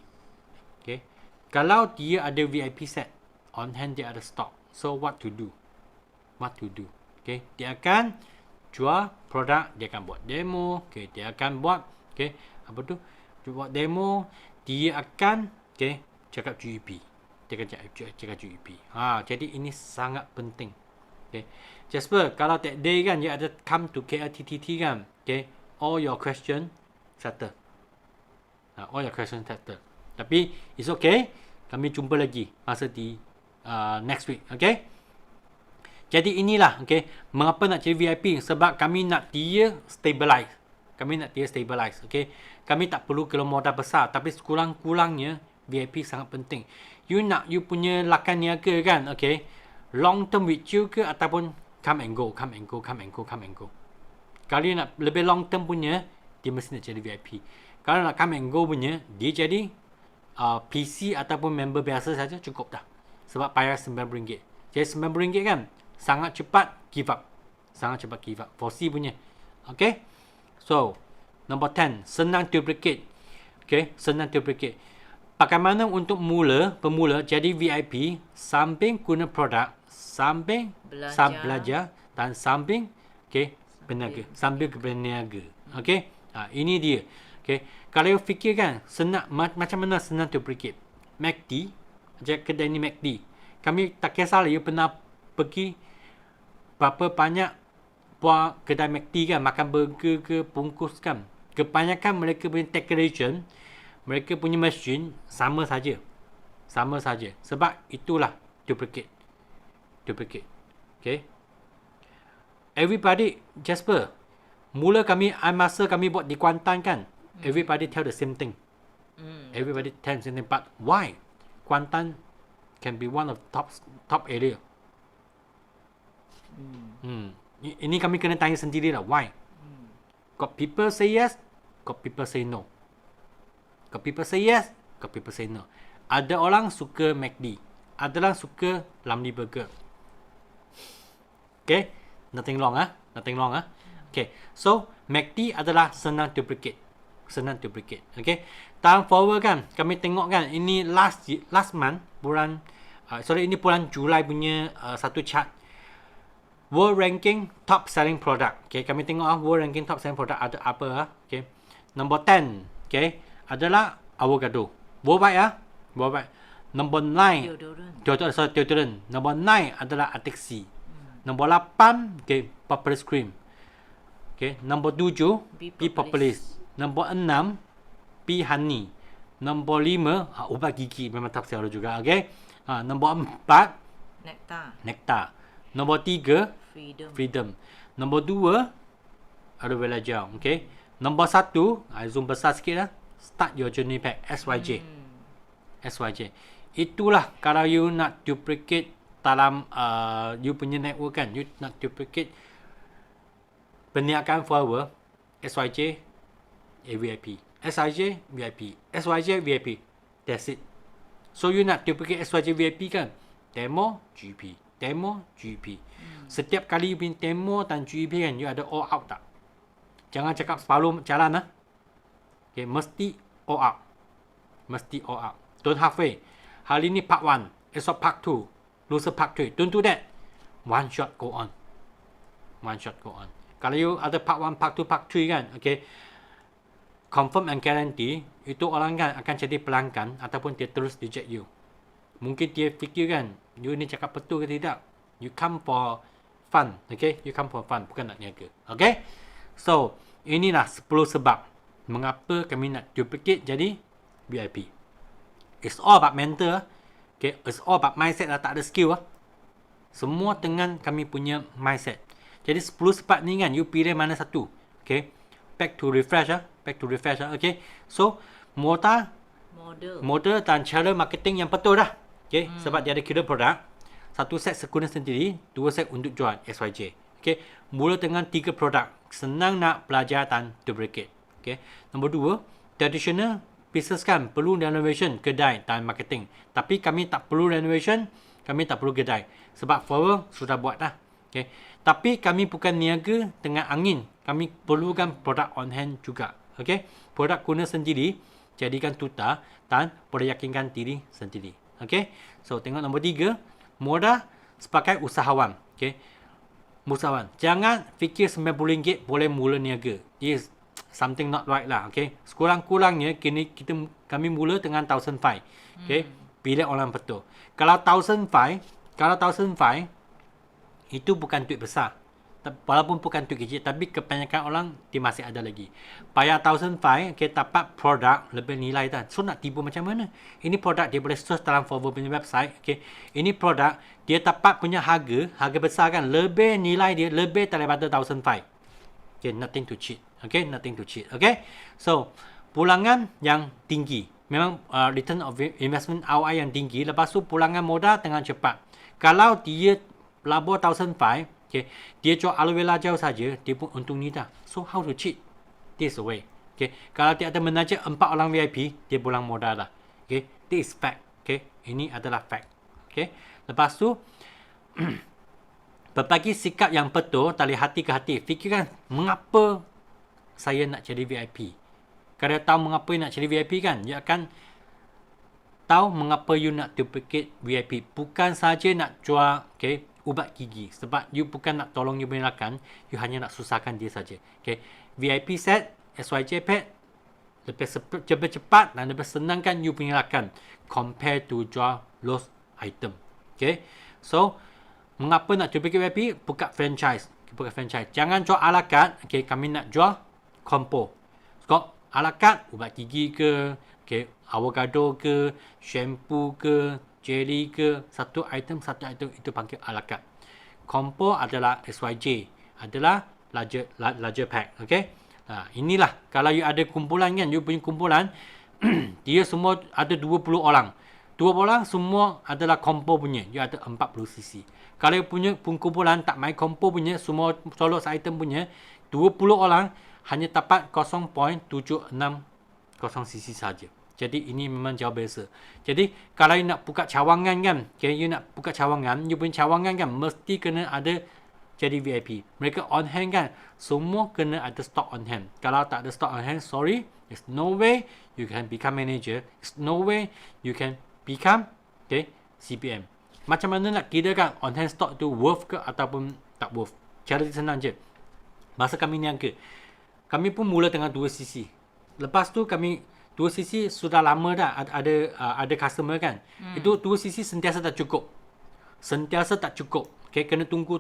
Okay. Kalau dia ada VIP set, on hand dia ada stock. So what to do? What to do? Okay. Dia akan jual produk, dia akan buat demo. Okay. Dia akan buat, okay, apa tu? Dia buat demo, dia akan, okay, cakap GEP. Dia akan cakap GEP. Jadi ini sangat penting. Okay. Jasper, kalau that day kan, dia ada come to KLTTT kan, okay, all your question settle. All your question settle. Tapi it's okay. Kami jumpa lagi masa di next week. Okay. Jadi inilah, okay, mengapa nak jadi VIP. Sebab kami nak dia stabilize. Kami nak dia stabilize. Okay. Kami tak perlu keluar modal besar. Tapi sekurang-kurangnya VIP sangat penting. You nak you punya lakan niaga kan, okay, long term with you ke ataupun come and go. Kalau you nak lebih long term punya, dia mesti nak jadi VIP. Kalau nak come and go punya, dia jadi PC ataupun member biasa saja cukup dah. Sebab bayar RM9. Jadi RM9 kan, sangat cepat give up. Sangat cepat give up. 4C punya. Okay. So, number 10, senang duplicate. Okay, senang duplicate. Bagaimana untuk pemula jadi VIP sambil guna produk, sambil belajar dan sambil, okay, berniaga. Sambil berniaga. Okay. Ini dia. Okay. Kalau you fikir kan, senang, macam mana senang duplicate? McD, kedai ni McD. Kami tak kisah you pernah pergi berapa banyak buat kedai McD kan, makan burger ke, bungkus kan. Kebanyakan mereka punya decoration, mereka punya mesin sama saja. Sama saja. Sebab itulah duplicate. Okay. Everybody, Jasper, mula masa kami buat di Kuantan kan, everybody tell the same thing. Everybody tell the same thing. But why? Kuantan can be one of top area. Ini kami kena tanya sendiri lah. Why? Got people say yes, got people say no. Got people say yes, got people say no. Ada orang suka McD, ada orang suka Ramly Burger. Okay, nothing wrong Okay, so McD adalah senang duplicate. Okay, time forward kan, kami tengok kan, ini last month, ini bulan Julai punya satu chart. World ranking top selling product. Okay, kami tengok world ranking top selling product ada apa Okay, number 10, okay, adalah avocado. Worldwide worldwide. Number 9, deodorant. Number 9 adalah Atixi. Number 8, okay, Popular Cream. Okay, number 7, Be Populis. Number 6, Be Honey. Number 5, ubat gigi memang top seller juga. Okay, number 4, Nectar. Number 3, Freedom. Number 2, Aloe Vera Gel. Okay, number 1, zoom besar sikit lah, Start Your Journey Pack, SYJ. Itulah kalau you nak duplicate dalam you punya network kan, you nak duplicate perniagaan forever, SYJ VIP, SYJ VIP, SYJ VIP. That's it. So you nak duplicate SYJ VIP kan, demo GP. Setiap kali you punya demo dan GP kan, you ada all out tak? Jangan cakap selalu jalan Okay, mesti all out. Don't halfway. Hari ni part 1, esok part 2, lusa part 3. Don't do that. One shot go on. Kalau you ada part 1, part 2, part 3 kan, okay, confirm and guarantee, itu orang kan akan jadi pelanggan ataupun dia terus reject you. Mungkin dia fikir kan, you ni cakap betul ke tidak. You come for fun, okay? You come for fun, bukan nak niaga. Okay? So, inilah 10 sebab mengapa kami nak duplicate jadi VIP. It's all about mental. Okay? It's all about mindset lah, tak ada skill lah. Semua dengan kami punya mindset. Jadi 10 sebab ni kan, you pilih mana satu. Okay? back to refresh okay. So modal dan cara marketing yang betul dah. Okay, sebab dia ada kira produk. Satu set guna sendiri, dua set untuk jual SYJ. Okay, mula dengan 3 produk. Senang nak belajar dan duplicate. Okay. Nombor 2, traditional business kan perlu renovation kedai dan marketing. Tapi kami tak perlu renovation, kami tak perlu kedai. Sebab forward sudah buat dah. Okay. Tapi kami bukan niaga dengan angin. Kami perlukan produk on hand juga. Okay. Produk guna sendiri, jadikan tuta dan boleh yakinkan diri sendiri. Okay. So tengok nombor 3, modal sebagai usahawan. Okay. Usahawan, jangan fikir RM90 boleh mula niaga. Is something not right lah. Okay. Sekurang-kurangnya kami mula dengan 1,500. Okay. Pilih orang betul. Kalau 1,500 itu bukan duit besar. Walaupun bukan duit kecil, tapi kebanyakan orang dia masih ada lagi. Bayar 1,500, okay, dapat produk lebih nilai dah. So nak tipu macam mana? Ini produk dia boleh search dalam Forward punya website. Okay. Ini produk dia dapat punya harga besar kan, lebih nilai dia lebih daripada 1,500. Okay, nothing to cheat. Okay, nothing to cheat. Okay. So pulangan yang tinggi. Memang return of investment ROI yang tinggi. Lepas tu pulangan modal dengan cepat. Kalau dia labur 1,500, okay, dia jual aloe vera jauh saja, dia pun untung ni dah. So how to cheat? This way. Okay. Kalau dia ada menaja 4 orang VIP, dia pulang modal lah. Okay. This is fact. Okay. Ini adalah fact. Okay. Lepas tu berbagi sikap yang betul dari hati ke hati. Fikirkan mengapa saya nak jadi VIP. Kalau tahu mengapa nak jadi VIP kan, dia akan tahu mengapa you nak duplicate VIP. Bukan saja nak jual, okay, ubat gigi. Sebab you bukan nak tolong you punya rakan, you hanya nak susahkan dia saja. Okay. VIP set, SYJ pad, lebih cepat dan lebih senangkan you punya rakan compare to jual lost item. Okay. So, mengapa nak duplicate VIP? Buka franchise. Jangan jual ala carte. Okay, kami nak jual combo. So, ala carte, ubat gigi ke, okay, avocado ke, shampoo ke, jelly ke, satu item itu panggil ala carte. Combo adalah SYJ, adalah larger pack. Okay. Inilah kalau you ada kumpulan kan, you punya kumpulan dia semua ada 20 orang. 20 orang semua adalah combo punya, you ada 40cc. Kalau you punya kumpulan tak main combo punya, semua solo item punya, 20 orang hanya dapat 0.760cc saja. Jadi ini memang jauh biasa. Jadi kalau you nak buka cawangan kan, okay, you nak buka cawangan, you punya cawangan kan mesti kena ada jadi VIP. Mereka on hand kan, semua kena ada stock on hand. Kalau tak ada stock on hand, sorry, there's no way you can become manager. There's no way you can become, okay, CPM. Macam mana nak kira kan on hand stock tu worth ke ataupun tak worth? Cara senang je. Masa kami niaga, kami pun mula dengan 2cc. Lepas tu kami 2cc sudah lama dah ada customer kan. Itu 2cc sentiasa tak cukup. Okay, kena tunggu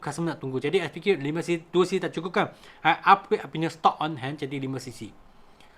customer nak tunggu. Jadi I fikir 5cc 2cc tak cukup kan. I upgrade punya stock on hand jadi 5cc.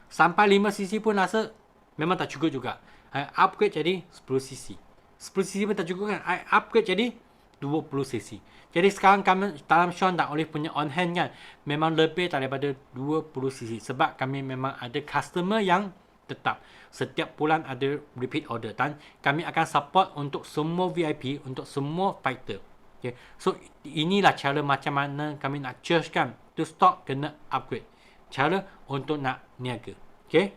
Sampai 5cc pun rasa memang tak cukup juga. I upgrade jadi 10cc. 10cc pun tak cukup kan. I upgrade jadi 20cc. Jadi sekarang kami dalam Sean tak boleh punya on hand kan, memang lebih daripada 20cc. Sebab kami memang ada customer yang tetap. Setiap bulan ada repeat order. Dan kami akan support untuk semua VIP, untuk semua fighter. Okay. So inilah cara macam mana kami nak charge kan. Tu stock kena upgrade. Cara untuk nak niaga. Okay.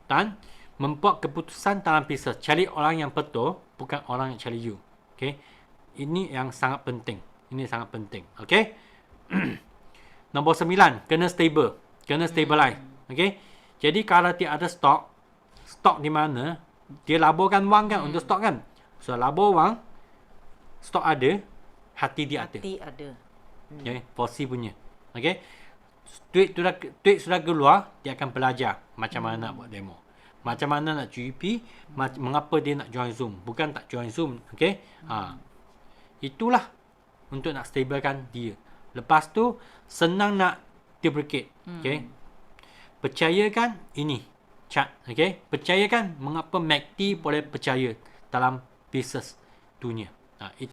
Dan membuat keputusan dalam bisnes. Cari orang yang betul, bukan orang yang cari you. Okay. Ini yang sangat penting. Okay. Nombor 9, kena stable. Kena stabilize. Okay. Jadi kalau dia ada stok di mana, dia laburkan wang kan untuk stok kan. So labur wang, stok ada, hati dia ada. Okay. Porsi punya. Okay. Duit sudah keluar, dia akan belajar macam mana nak buat demo. Macam mana nak GP, mengapa dia nak join Zoom. Bukan tak join Zoom. Okay. Itulah untuk nak stablekan dia. Lepas tu senang nak duplicate. Okay. Percayakan ini chart. Okay. Percayakan mengapa MACD boleh percaya dalam bisnes dunia. Itu